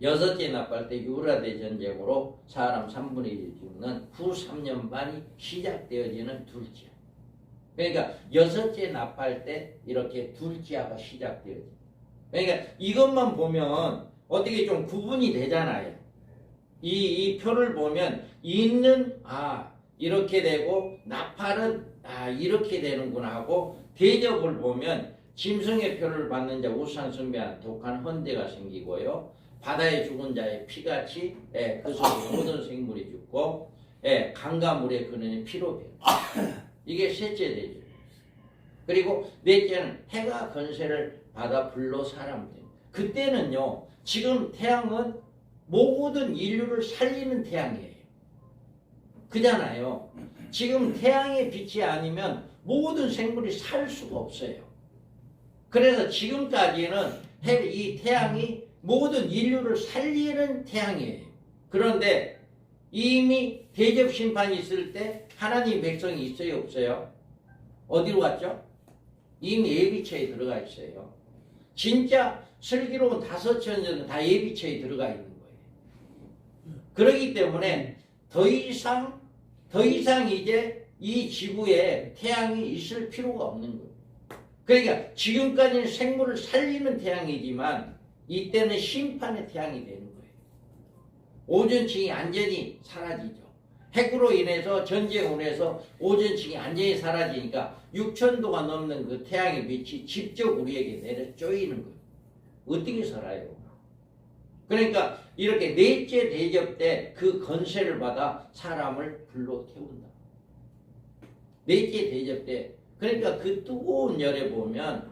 여섯째 납할 때 유라대 전쟁으로 사람 3분의 1이 죽는 후 3년 반이 시작되어지는 둘째. 그러니까 여섯째 납할 때 이렇게 둘째야가 시작되어집니다. 그러니까 이것만 보면 어떻게 좀 구분이 되잖아요. 이 표를 보면 있는 이렇게 되고 나팔은 이렇게 되는구나 하고, 대접을 보면 짐승의 표를 받는 자 우상 숭배하는 독한 헌대가 생기고요. 바다에 죽은 자의 피같이 그 속에 모든 생물이 죽고 강과 물에 그는 피로 변. 이게 셋째 대접. 그리고 넷째는 해가 건세를 받아 불로 사람들. 그때는요, 지금 태양은 모든 인류를 살리는 태양이에요. 그잖아요. 지금 태양의 빛이 아니면 모든 생물이 살 수가 없어요. 그래서 지금까지는 이 태양이 모든 인류를 살리는 태양이에요. 그런데 이미 대접 심판이 있을 때 하나님 백성이 있어요, 없어요? 어디로 갔죠? 이미 예비처에 들어가 있어요. 진짜 슬기로운 다섯 천녀는 다 예비처에 들어가 있는 거예요. 그렇기 때문에 더 이상 이제 이 지구에 태양이 있을 필요가 없는 거예요. 그러니까 지금까지는 생물을 살리는 태양이지만 이때는 심판의 태양이 되는 거예요. 오존층이 완전히 사라지죠. 핵으로 인해서 전쟁으로 인해서 오존층이 완전히 사라지니까 6,000도가 넘는 그 태양의 빛이 직접 우리에게 내려 쪼이는 거예요. 어떻게 살아요? 그러니까 이렇게 넷째 대접 때 그 건세를 받아 사람을 불로 태운다. 넷째 대접 때, 그러니까 그 뜨거운 열에 보면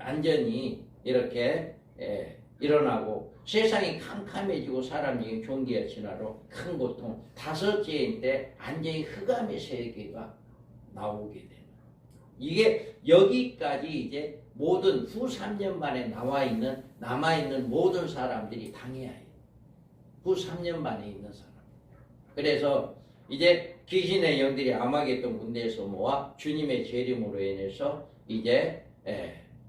완전히 이렇게 일어나고 세상이 캄캄해지고 사람 중에 종기와 진화로 큰 고통. 다섯째인 때 완전히 흑암의 세계가 나오게 되는. 이게 여기까지 이제 모든 후 3년 만에 남아있는 모든 사람들이 당해야 해요. 후 3년 만에 있는 사람. 그래서 이제 귀신의 영들이 아마겟돈 군대에서 모아 주님의 재림으로 인해서 이제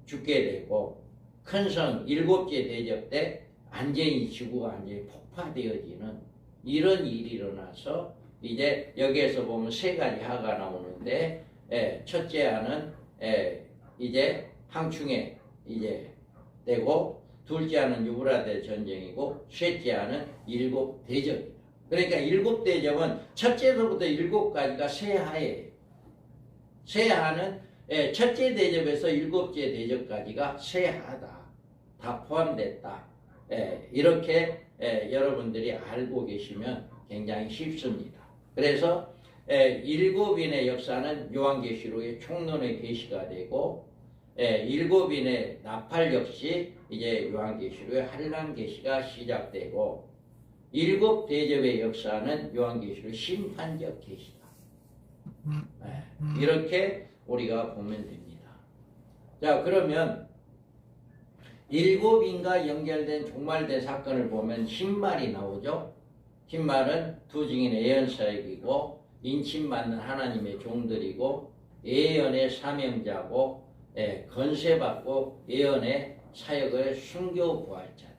죽게 되고, 큰 성 일곱째 대접 때 완전히 지구가 완전히 폭파되어지는 이런 일이 일어나서, 이제 여기에서 보면 세 가지 하가 나오는데, 첫째 하는 이제 항충에 이제 되고, 둘째 하는 유브라데 전쟁이고, 셋째 하는 일곱 대접입니다. 그러니까 일곱 대접은 첫째서부터 일곱 가지가 세하예요. 세하는 첫째 대접에서 일곱째 대접까지가 세하다. 다 포함됐다. 이렇게 여러분들이 알고 계시면 굉장히 쉽습니다. 그래서 일곱인의 역사는 요한계시록의 총론의 계시가 되고, 일곱인의 나팔 역시 이제 요한계시록의 환란 계시가 시작되고, 일곱 대접의 역사는 요한계시록 심판적 계시다. 이렇게 우리가 보면 됩니다. 자, 그러면 일곱인과 연결된 종말된 사건을 보면 흰말이 나오죠. 흰말은 두 증인의 예언사역이고, 인침받는 하나님의 종들이고, 예언의 사명자고, 건세받고 예언의 사역을 순교 부활자다.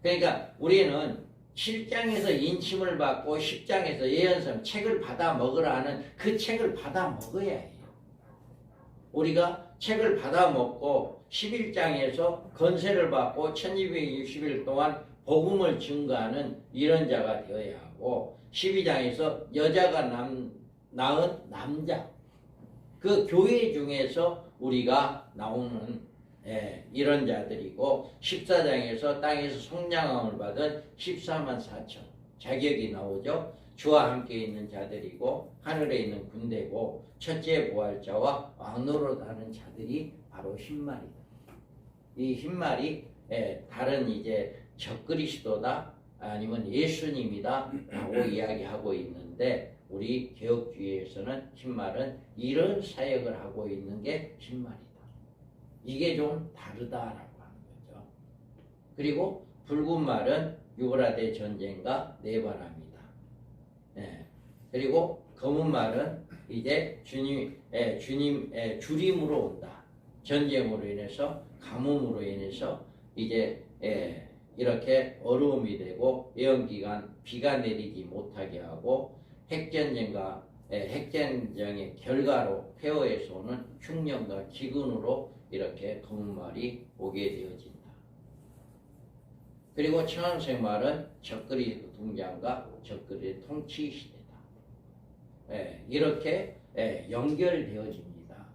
그러니까 우리는 7장에서 인침을 받고 10장에서 예언서 책을 받아 먹으라 하는 그 책을 받아 먹어야 해요. 우리가 책을 받아 먹고 11장에서 건세를 받고 1260일 동안 복음을 증거하는 이런 자가 되어야 하고, 12장에서 여자가 낳은 남자, 그 교회 중에서 우리가 나오는 이런 자들이고 14장에서 땅에서 속량함을 받은 14만 4천 자격이 나오죠. 주와 함께 있는 자들이고 하늘에 있는 군대고 첫째 부활자와 왕노릇하는 자들이 바로 흰말이다. 이 흰말이 다른 이제 적그리스도다 아니면 예수님이다 라고 이야기하고 있는데 우리 개혁주의에서는 흰말은 이런 사역을 하고 있는 게 흰말이다. 이게 좀 다르다라고 하는 거죠. 그리고 붉은 말은 유브라데 전쟁과 네바랍니다. 그리고 검은 말은 이제 주림으로 온다. 전쟁으로 인해서 가뭄으로 인해서 이제 이렇게 어려움이 되고 예언기간 비가 내리지 못하게 하고 핵전쟁의 결과로 폐허에서 오는 흉년과 기근으로 이렇게 검은 말이 오게 되어진다. 그리고 청황색 말은 적그리 등장과 적그리 통치 시대다. 이렇게 연결되어집니다.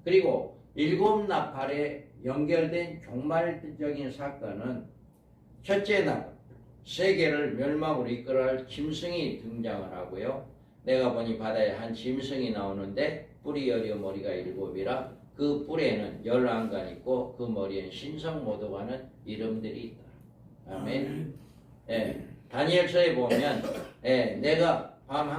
그리고 일곱 나팔에 연결된 종말적인 사건은 첫째 나팔, 세계를 멸망으로 이끌어갈 짐승이 등장을 하고요. 내가 보니 바다에 한 짐승이 나오는데 뿔이 10여 머리가 7이라 그 뿔에는 11간 있고 그 머리엔 신성모독하는 이름들이 있다. 아멘. 다니엘서에 보면 내가 밤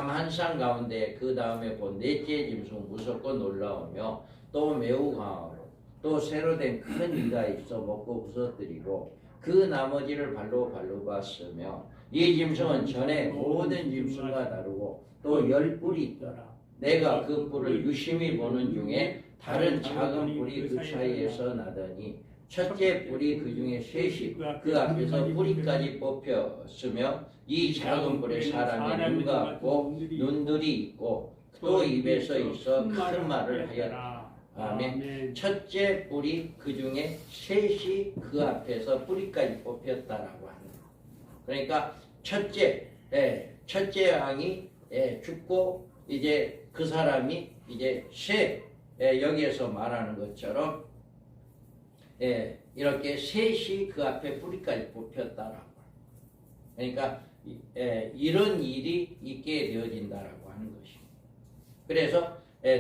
한상 가운데 그 다음에 본 넷째 짐승 무섭고 놀라우며 또 매우 강하고 또 새로 된 큰 이가 있어 먹고 부서뜨리고 그 나머지를 발로 봤으며 이 짐승은 전에 모든 짐승과 다르고 또 10뿔이 있더라. 내가 그 뿔을 유심히 보는 중에 다른 작은 뿔이 그 사이에서 나더니 첫째 뿔이 그 중에 셋이 그 앞에서 뿌리까지 뽑혔으며 이 작은 뿔에 사람의 눈 같고 눈들이 있고 또 입에서 있어 큰 말을 하였다. 아멘. 첫째 뿔이 그 중에 셋이 그 앞에서 뿌리까지 뽑혔다라고 하는 거. 그러니까 첫째 왕이 죽고 이제 그 사람이 이제 여기에서 말하는 것처럼 이렇게 셋이 그 앞에 뿌리까지 뽑혔다라고. 그러니까 이런 일이 있게 되어진다라고 하는 것입니다. 그래서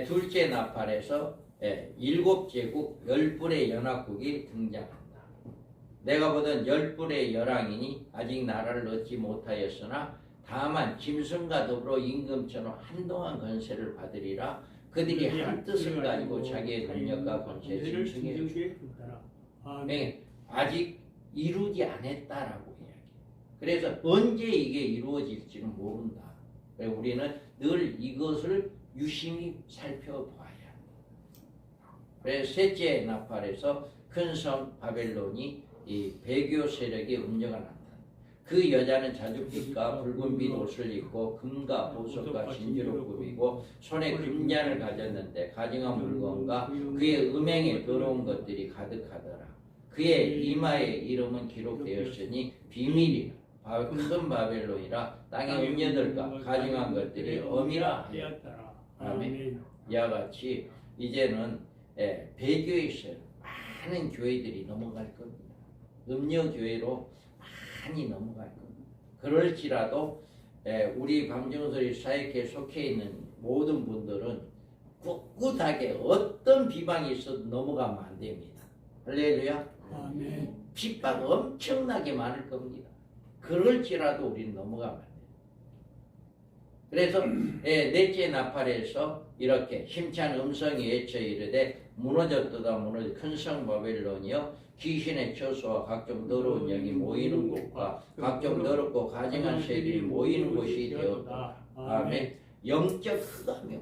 둘째 나팔에서 7제국 10뿔의 연합국이 등장한다. 내가 보던 10뿔의 열왕이니 아직 나라를 얻지 못하였으나 다만 짐승과 더불어 임금처럼 한동안 권세를 받으리라. 그들이 한 뜻을 가지고 자기의 능력과 권세 짐승에 주리라. 아직 이루지 않았다라고 이야기해요. 그래서 언제 이게 이루어질지는 모른다. 우리는 늘 이것을 유심히 살펴봐야 합니다. 그래서 셋째 나팔에서 큰 성 바벨론이 이 배교 세력의 음녀가 나타난다. 그 여자는 자줏빛과 붉은빛 옷을 입고 금과 보석과 진주로 꾸미고 손에 금잔을 가졌는데 가증한 물건과 그의 음행에 더러운 것들이 가득하더라. 그의 이마에 이름은 기록되었으니 비밀이라 큰 바벨론이라 땅의 음녀들과 가증한 것들이 엄이라 하였더라. 아멘. 이와 같이 이제는 배교에 있어요. 많은 교회들이 넘어갈 겁니다. 음녀교회로 많이 넘어갈 겁니다. 그럴지라도 우리 방정설이 사역에 속해 있는 모든 분들은 꿋꿋하게 어떤 비방이 있어도 넘어가면 안 됩니다. 할렐루야. 아멘. 핍박 엄청나게 많을 겁니다. 그럴지라도 우리는 넘어가면 안 돼요. 그래서 넷째 나팔에서 이렇게 힘찬 음성이 외쳐 이르되 무너졌도다 무너져 큰 성 바벨론이여 귀신의 처소와 각종 더러운 영이 모이는 곳과 각종 더럽고 가증한 세들이 모이는 곳이 되었다. 아멘. 영적 흑암이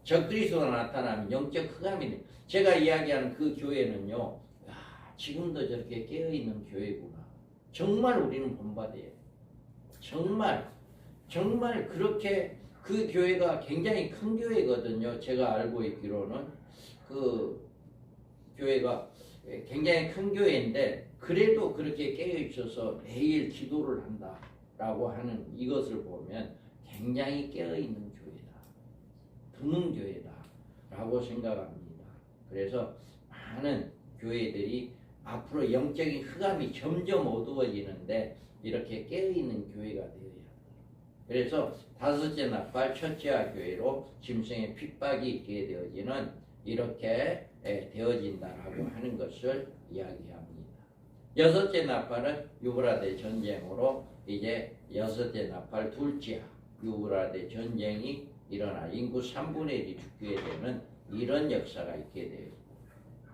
적그리스도가 나타나면 영적 흑암이 됩니다. 제가 이야기하는 그 교회는요, 지금도 저렇게 깨어있는 교회구나. 정말 우리는 본받아야 돼요. 정말 그렇게 그 교회가 굉장히 큰 교회거든요. 제가 알고 있기로는 그 교회가 굉장히 큰 교회인데 그래도 그렇게 깨어 있어서 매일 기도를 한다라고 하는 이것을 보면 굉장히 깨어 있는 교회다. 드문 교회다라고 생각합니다. 그래서 많은 교회들이 앞으로 영적인 흑암이 점점 어두워지는데 이렇게 깨어있는 교회가 되어야 합니다. 그래서 다섯째 나팔 첫째와 교회로 짐승의 핍박이 있게 되어지는 이렇게 되어진다라고 하는 것을 이야기합니다. 여섯째 나팔은 유브라데 전쟁으로 이제 여섯째 나팔 둘째 유브라데 전쟁이 일어나 인구 3분의 1이 죽게 되는 이런 역사가 있게 돼요.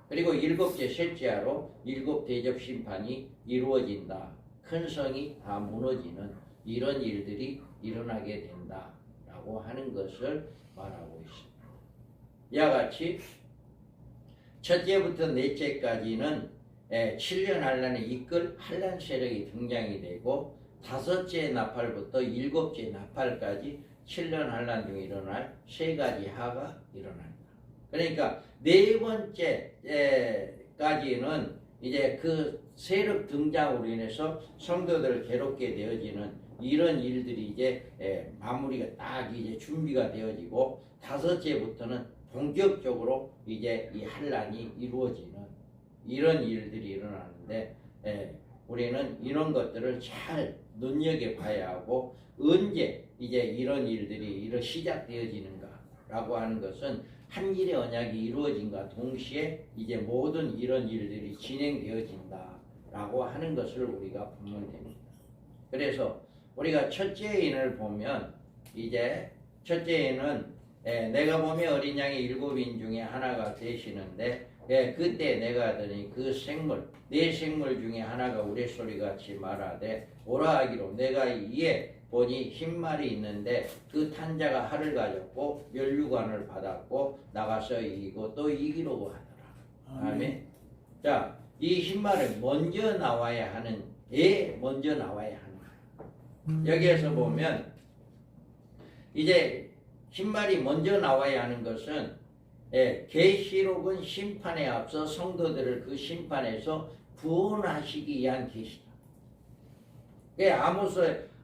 그리고 일곱째 셋째하로 일곱 대접 심판이 이루어진다. 큰 성이 다 무너지는 이런 일들이 일어나게 된다라고 하는 것을 말하고 있습니다. 이와 같이 첫째부터 넷째까지는 7년 한란에 이끌 한란 세력이 등장이 되고 다섯째 나팔부터 일곱째 나팔까지 7년 한란 중에 일어날 세 가지 하가 일어난다. 그러니까 네 번째까지는 이제 그 세력 등장으로 인해서 성도들을 괴롭게 되어지는 이런 일들이 이제 마무리가 딱 이제 준비가 되어지고 다섯째부터는 본격적으로 이제 이 한란이 이루어지는 이런 일들이 일어나는데 우리는 이런 것들을 잘 눈여겨봐야 하고 언제 이제 이런 일들이 시작되어지는가라고 하는 것은 한 일의 언약이 이루어진과 동시에 이제 모든 이런 일들이 진행되어진다라고 하는 것을 우리가 보면 됩니다. 그래서 우리가 첫째인을 보면 이제 첫째인은 내가 보면 어린 양의 일곱인 중에 하나가 되시는데 그때 내가 하더니 그 생물 네 생물 중에 하나가 우레소리같이 말하되 오라 하기로 내가 이에 보니 흰말이 있는데 그 탄자가 활을 가졌고 면류관을 받았고 나가서 이기고 또 이기려고 하더라. 아멘. 자, 이 흰말은 먼저 나와야 하는 먼저 나와야 하는 여기에서 보면 이제 흰말이 먼저 나와야 하는 것은 계시록은 심판에 앞서 성도들을 그 심판에서 구원하시기 위한 계시다.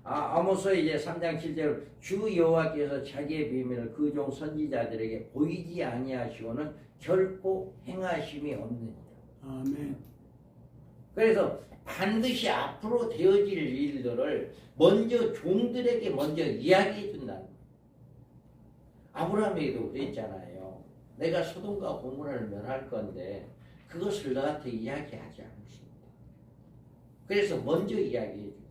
아모스 이제 3장 7절 주 여호와께서 자기의 비밀을 그 종 선지자들에게 보이지 아니하시고는 결코 행하심이 없느니라. 아멘. 그래서 반드시 앞으로 되어질 일들을 먼저 종들에게 먼저 이야기해 준다는 거예요. 아브라함에게도 그랬잖아요. 내가 소돔과 고모라를 멸할 건데 그것을 너한테 이야기하지 않습니다. 그래서 먼저 이야기해 주잖아요.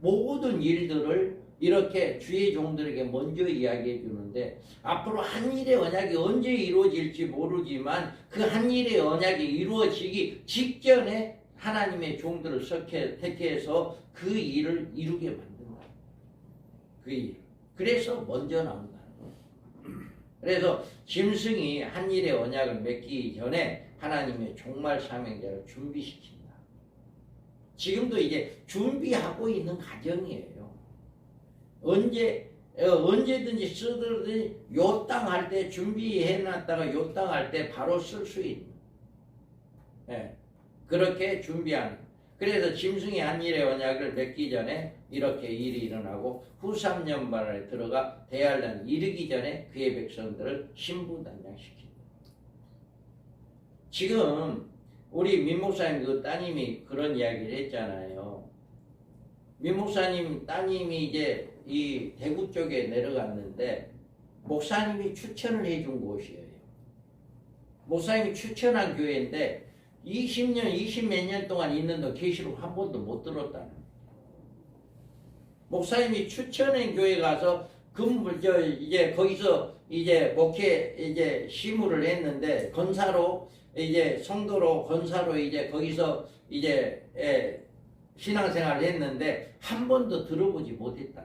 모든 일들을 이렇게 주의 종들에게 먼저 이야기해 주는데 앞으로 한 일의 언약이 언제 이루어질지 모르지만 그 한 일의 언약이 이루어지기 직전에 하나님의 종들을 택해서 그 일을 이루게 만든다. 그 일. 그래서 먼저 나온다는 거예요. 그래서 짐승이 한 일의 언약을 맺기 전에 하나님의 종말 사명자를 준비시킨다. 지금도 이제 준비하고 있는 과정이에요. 언제든지 쓰든지 요 땅 할 때 준비해놨다가 요 땅 할 때 바로 쓸 수 있는 그렇게 준비하는. 그래서 짐승이 한 일의 언약을 맺기 전에 이렇게 일이 일어나고 후 3년 만에 들어가 대할란 이르기 전에 그의 백성들을 신부단장시킨다. 지금 우리 민 목사님 그 따님이 그런 이야기를 했잖아요. 민 목사님 따님이 이제 이 대구 쪽에 내려갔는데 목사님이 추천을 해준 곳이에요. 목사님이 추천한 교회인데 20년, 20몇 년 동안 있는데 계시록 한 번도 못 들었다는 거예요. 목사님이 추천한 교회 가서 이제 거기서 이제 목회 이제 시무를 했는데 권사로 이제 성도로 권사로 이제 거기서 이제 신앙생활을 했는데 한 번도 들어보지 못했다.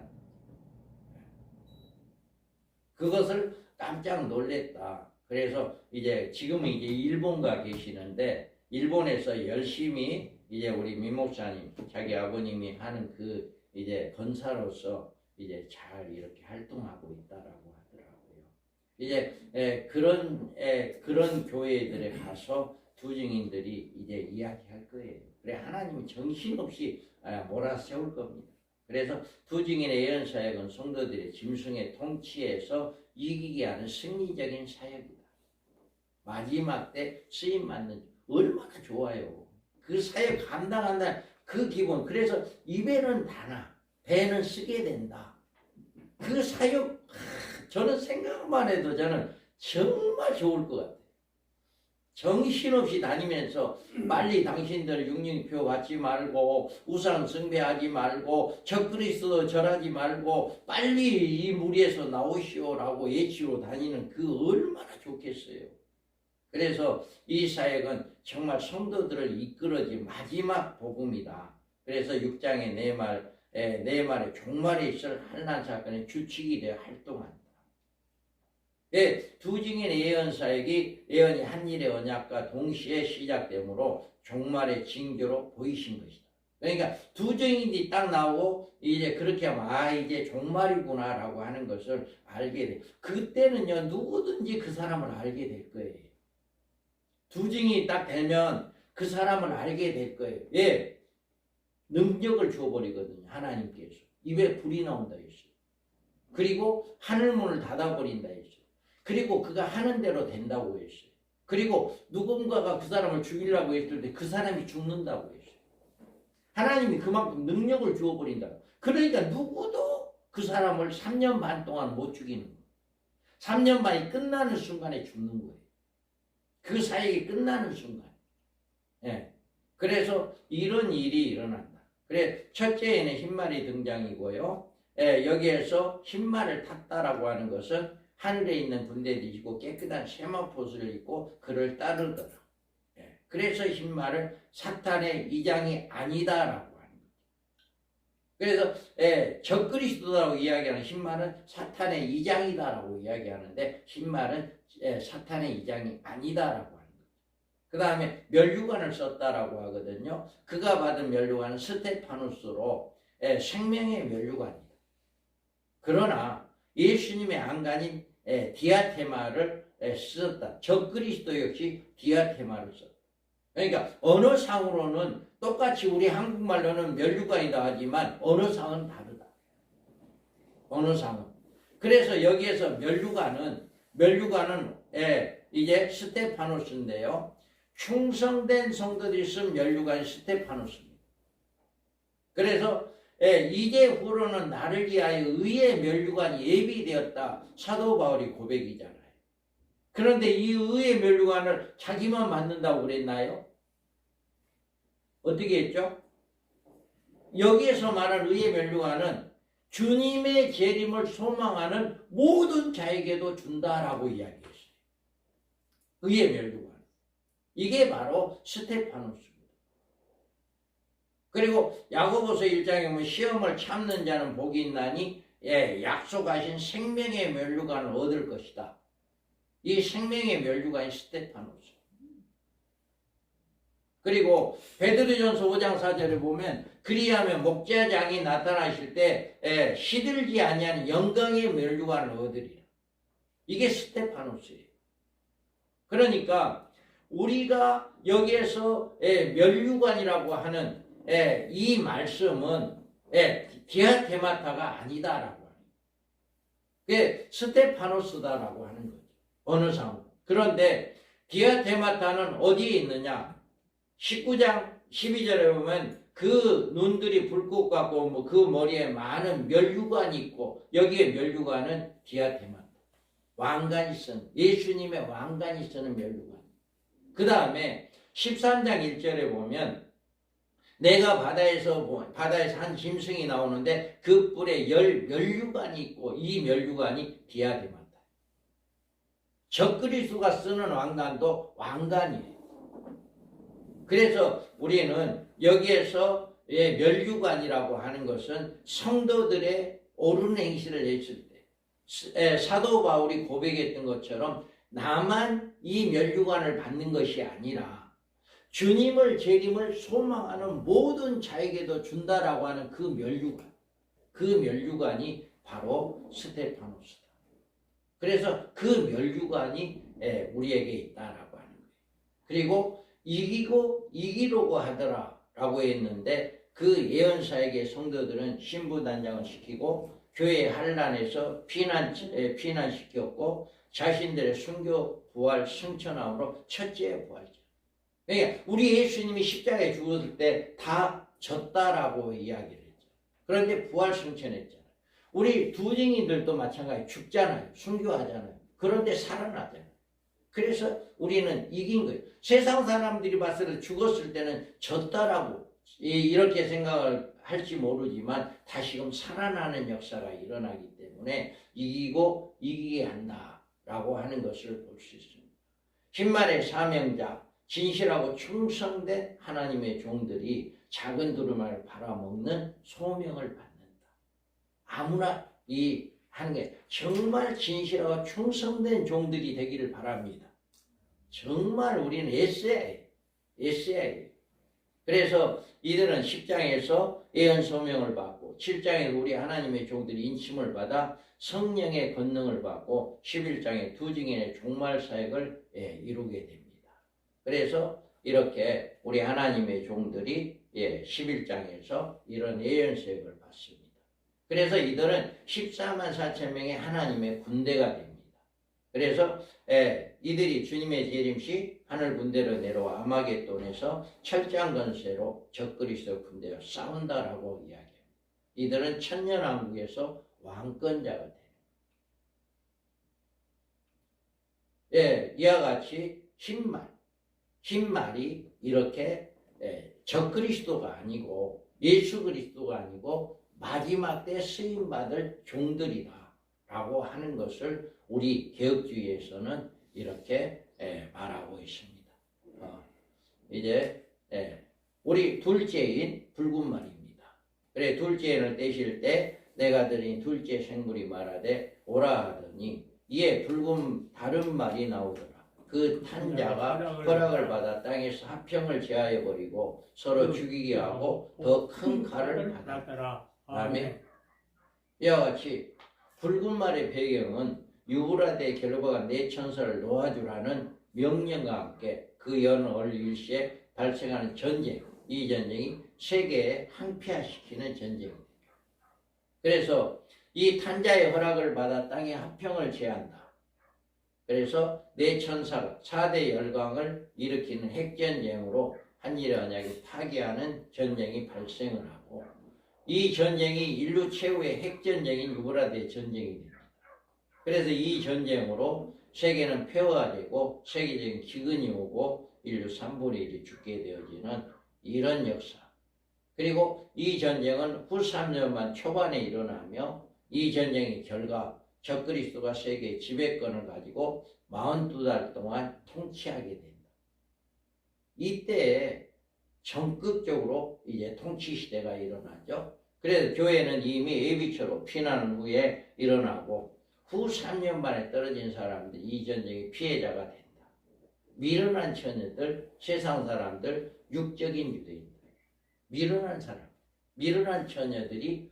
그것을 깜짝 놀랬다. 그래서 이제 지금은 이제 일본 가 계시는데 일본에서 열심히 이제 우리 민 목사님 자기 아버님이 하는 그 이제 권사로서 이제 잘 이렇게 활동하고 있다라고 하더라고요. 이제 그런 교회들에 가서 두 증인들이 이제 이야기할 거예요. 그래 하나님이 정신없이 몰아세울 겁니다. 그래서 두 증인의 예언 사역은 성도들의 짐승의 통치에서 이기게 하는 승리적인 사역이다. 마지막 때 쓰임 받는 얼마나 좋아요. 그 사역 감당한다 그 기분. 그래서 입에는 다나 배는 쓰게 된다. 그 사역 저는 생각만 해도 저는 정말 좋을 것 같아요. 정신없이 다니면서 빨리 당신들 육령표 받지 말고 우상 숭배하지 말고 적그리스도 절하지 말고 빨리 이 무리에서 나오시오라고 외치고 다니는 그 얼마나 좋겠어요. 그래서 이 사역은 정말 성도들을 이끌어진 마지막 복음이다. 그래서 6장의 네 말의 종말에 있을 환난 사건의 주축이 되어 활동한다. 두 증인의 예언 사역이 예언이 한 일의 언약과 동시에 시작되므로 종말의 징조로 보이신 것이다. 그러니까 두 증인이 딱 나오고 이제 그렇게 하면 이제 종말이구나라고 하는 것을 알게 돼. 그때는요 누구든지 그 사람을 알게 될 거예요. 두 증인이 딱 되면 그 사람을 알게 될 거예요. 왜? 능력을 주어버리거든요. 하나님께서 입에 불이 나온다 했어요. 그리고 하늘문을 닫아버린다 했어요. 그리고 그가 하는 대로 된다고 했어요. 그리고 누군가가 그 사람을 죽이려고 했을 때 그 사람이 죽는다고 했어요. 하나님이 그만큼 능력을 주어버린다. 그러니까 누구도 그 사람을 3년 반 동안 못 죽이는 거예요. 3년 반이 끝나는 순간에 죽는 거예요. 그 사역이 끝나는 순간. 예. 그래서 이런 일이 일어난다. 그래 첫째에는 흰말이 등장이고요. 예, 여기에서 흰말을 탔다라고 하는 것은 하늘에 있는 군대들이고 깨끗한 세마포스를 입고 그를 따르더라. 예. 그래서 흰말을 사탄의 이장이 아니다라고 하는 거죠. 그래서 적그리스도라고 이야기하는 흰말은 사탄의 이장이다라고 이야기하는데 흰말은 사탄의 이장이 아니다라고 하는 거죠. 그 다음에 면류관을 썼다라고 하거든요. 그가 받은 면류관은 스테파누스로 생명의 면류관이다. 그러나 예수님의 안간인 디아테마를 썼다. 적그리스도 역시 디아테마를 썼다. 그러니까 언어상으로는 똑같이 우리 한국말로는 면류관이다 하지만 언어상은 다르다. 언어상은. 그래서 여기에서 면류관은 이제 스테파노스인데요. 충성된 성도들이 쓴 면류관이 스테파노스입니다. 그래서 이제후로는 나를 위하여 의의 면류관이 예비되었다. 사도 바울이 고백이잖아요. 그런데 이 의의 면류관을 자기만 만든다고 그랬나요? 어떻게 했죠? 여기에서 말한 의의 면류관은 주님의 재림을 소망하는 모든 자에게도 준다라고 이야기했어요. 의의 면류관. 이게 바로 스테파노스입니다. 그리고 야고보서 1장에 보면 시험을 참는 자는 복이 있나니 약속하신 생명의 면류관을 얻을 것이다. 이 생명의 면류관이 스테파노스. 그리고 베드로전서 5장 4절에 보면 그리하면 목자장이 나타나실 때 시들지 아니하는 영광의 면류관을 얻으리라. 이게 스테파노스예요. 그러니까 우리가 여기에서 면류관이라고 하는 이 말씀은 디아테마타가 아니다라고 하는 거예요. 스테파노스다라고 하는 거죠. 어느 상황. 그런데 디아테마타는 어디에 있느냐? 19장 12절에 보면 그 눈들이 불꽃 같고 그 머리에 많은 면류관이 있고 여기에 면류관은 디아테마타. 왕관이 쓴 예수님의 왕관이 쓰는 면류관. 그 다음에 13장 1절에 보면 내가 바다에서 한 짐승이 나오는데 그 뿔에 면류관이 있고 이 면류관이 디아데마다. 적그리스도가 쓰는 왕관도 왕관이에요. 그래서 우리는 여기에서 면류관이라고 하는 것은 성도들의 옳은 행실을 했을 때 사도 바울이 고백했던 것처럼 나만 이 면류관을 받는 것이 아니라 주님을 재림을 소망하는 모든 자에게도 준다라고 하는 그 면류관. 그 면류관이 바로 스테파노스다. 그래서 그 면류관이 우리에게 있다라고 하는 거예요. 그리고 이기려고 하더라라고 했는데 그 예언사에게 성도들은 신부단장을 시키고 교회 한란에서 피난시켰고 자신들의 순교, 부활, 승천함으로 첫째 부활절. 그러니까 우리 예수님이 십자가에 죽었을 때 다 졌다라고 이야기를 했죠. 그런데 부활 승천했잖아요. 우리 두 증인들도 마찬가지 죽잖아요. 순교하잖아요. 그런데 살아나잖아요. 그래서 우리는 이긴 거예요. 세상 사람들이 봤을 때 죽었을 때는 졌다라고 이렇게 생각을 할지 모르지만 다시금 살아나는 역사가 일어나기 때문에 이기고 이기게 한다라고 하는 것을 볼 수 있습니다. 신말의 사명자, 진실하고 충성된 하나님의 종들이 작은 두루마리를 팔아먹는 소명을 받는다. 아무나 이 하는 게 정말 진실하고 충성된 종들이 되기를 바랍니다. 정말 우리는 애써야 해요. 그래서 이들은 10장에서 예언 소명을 받고 7장에 우리 하나님의 종들이 인침을 받아 성령의 권능을 받고 11장에 두 증인의 종말 사역을 이루게 됩니다. 그래서 이렇게 우리 하나님의 종들이 11장에서 이런 예언 사역을 받습니다. 그래서 이들은 14만 4천 명의 하나님의 군대가 됩니다. 그래서 이들이 주님의 재림 시 하늘 군대로 내려와 아마겟돈에서 철장 건세로 적그리스도 군대와 싸운다라고 이야기합니다. 이들은 천년왕국에서 왕권자가 돼요. 이와 같이 흰말이 이렇게 적그리스도가 아니고 예수 그리스도가 아니고 마지막 때 쓰임받을 종들이다 라고 하는 것을 우리 개혁주의에서는 이렇게 말하고 있습니다. 이제 우리 둘째인 붉은 말입니다. 그래 둘째인을 떼실 때 내가 드린 둘째 생물이 말하되 오라 하더니 이에 붉은 다른 말이 나오더라. 그 탄자가 허락을 받아 땅에서 화평을 제하여 버리고 서로 죽이게 하고 더 큰 칼을 받았더라. 아멘. 이와 같이 붉은 말의 배경은 유브라데 겔바가 내 천사를 놓아주라는 명령과 함께 그 연월 일시에 발생하는 전쟁, 이 전쟁이 세계에 항폐화시키는 전쟁입니다. 그래서 이 탄자의 허락을 받아 땅에 화평을 제한다. 그래서 내 천사가 4대 열강을 일으키는 핵전쟁으로 한일의 언약을 파괴하는 전쟁이 발생을 하고 이 전쟁이 인류 최후의 핵전쟁인 유브라데 전쟁이 됩니다. 그래서 이 전쟁으로 세계는 폐허화되고 세계적인 기근이 오고 인류 3분의 1이 죽게 되어지는 이런 역사. 그리고 이 전쟁은 후 3년만 초반에 일어나며 이 전쟁의 결과 적그리스도가 세계의 지배권을 가지고 42달 동안 통치하게 된다. 이때에 전극적으로 이제 통치 시대가 일어나죠. 그래서 교회는 이미 예비처로 피난한 후에 일어나고 후 3년 만에 떨어진 사람들이 이 전쟁의 피해자가 된다. 미련한 처녀들, 세상 사람들, 육적인 유대인들, 미련한 사람, 미련한 처녀들이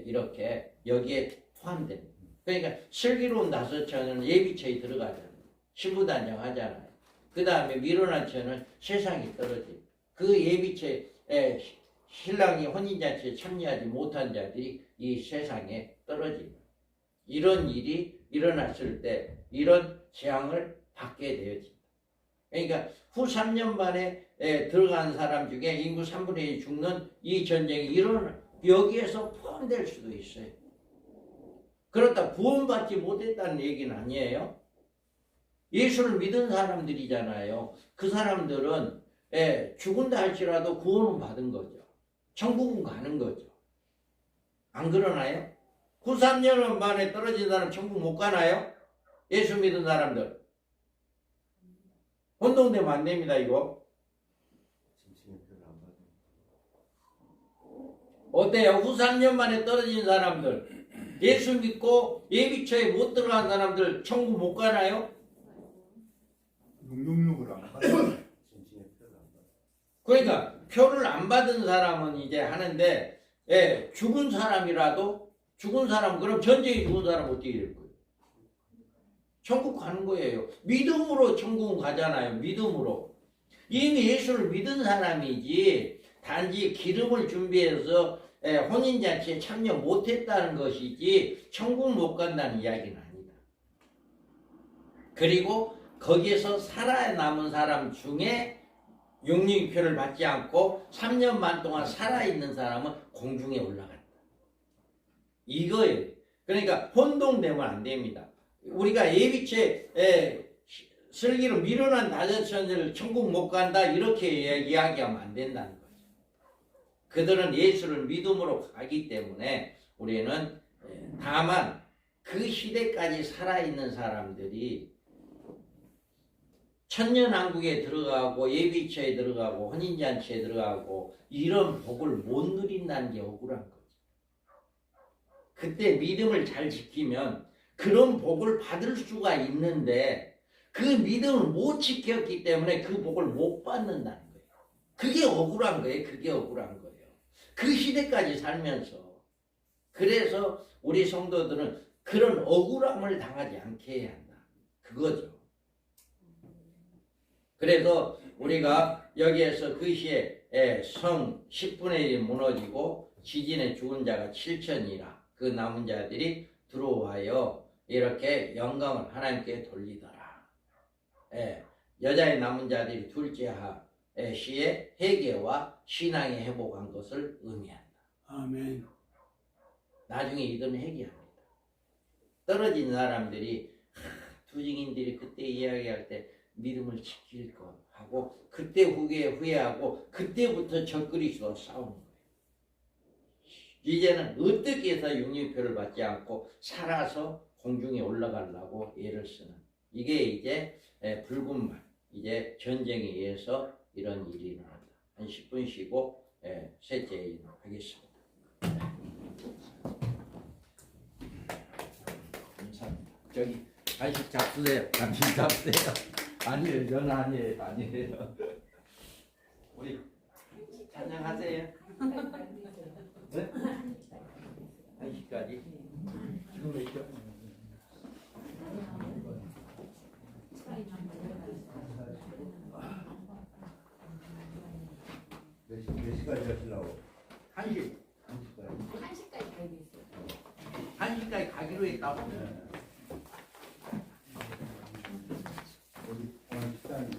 이렇게 여기에 포함됩니다. 그러니까 슬기로운 5처녀는 예비처에 들어가잖아요. 신부단장 하잖아요. 그 다음에 미련한 처녀는 세상에 떨어집니다. 그 예비처에 신랑이 혼인잔치에 참여하지 못한 자들이 이 세상에 떨어집니다. 이런 일이 일어났을 때 이런 재앙을 받게 되어집니다. 그러니까 후 3년 만에 들어간 사람 중에 인구 3분의 1이 죽는 이 전쟁이 일어나 여기에서 포함될 수도 있어요. 그렇다 구원받지 못했다는 얘기는 아니에요. 예수를 믿은 사람들이잖아요. 그 사람들은 죽은다 할지라도 구원은 받은 거죠. 천국은 가는 거죠. 안 그러나요? 후 3년 만에 떨어진 사람 천국 못 가나요? 예수 믿은 사람들. 혼동되면 안 됩니다, 이거. 어때요? 후 3년 만에 떨어진 사람들. 예수 믿고 예비처에 못 들어간 사람들 천국 못 가나요? 용용용을 안 받아요. 그러니까 표를 안 받은 사람은 이제 하는데 죽은 사람이라도 죽은 사람 그럼 전쟁에 죽은 사람 어떻게 될 거예요? 천국 가는 거예요. 믿음으로 천국은 가잖아요. 믿음으로. 이미 예수를 믿은 사람이지 단지 기름을 준비해서 혼인잔치에 참여 못했다는 것이지 천국 못 간다는 이야기는 아니다. 그리고 거기에서 살아남은 사람 중에 육류표를 받지 않고 3년 반 동안 살아있는 사람은 공중에 올라갔다. 이거예요. 그러니까 혼동되면 안 됩니다. 우리가 예비체 슬기로 미련한 다전천을 천국 못 간다 이렇게 이야기하면 안 된다는 거죠. 그들은 예수를 믿음으로 가기 때문에 우리는 다만 그 시대까지 살아있는 사람들이 천년왕국에 들어가고 예비처에 들어가고 혼인잔치에 들어가고 이런 복을 못 누린다는 게 억울한 거죠. 그때 믿음을 잘 지키면 그런 복을 받을 수가 있는데 그 믿음을 못 지켰기 때문에 그 복을 못 받는다는 거예요. 그게 억울한 거예요. 그게 억울한 거예요. 그 시대까지 살면서. 그래서 우리 성도들은 그런 억울함을 당하지 않게 해야 한다. 그거죠. 그래서 우리가 여기에서 그 시에 성 10분의 1이 무너지고 지진에 죽은 자가 7천이라 그 남은 자들이 들어와요. 이렇게 영광을 하나님께 돌리더라. 여자의 남은 자들이 둘째 시에 회개와 신앙이 회복한 것을 의미한다. 아멘. 나중에 이들은 회개합니다. 떨어진 사람들이 두 증인들이 그때 이야기할 때 믿음을 지킬 것 하고 그때 후회하고 그때부터 적그리스도와 싸우는 거예요. 이제는 어떻게 해서 육류표를 받지 않고 살아서 공중에 올라가려고 애를 쓰는 이게 이제 붉은 말 이제 전쟁에 의해서 이런 일이 일어난다. 한 10분 쉬고 셋째 인하겠습니다. 감사합니다. 저기 간식 잡수세요. 간식 잡수세요. 아니에요. 전 아니에요. 우리 찬양하세요. 네? 간식까지. 지금 몇 시야? 몇 시까지 하시려고? 1시. 1시까지 가야 있어요. 1시까지 가기로 했다고? 오늘 식당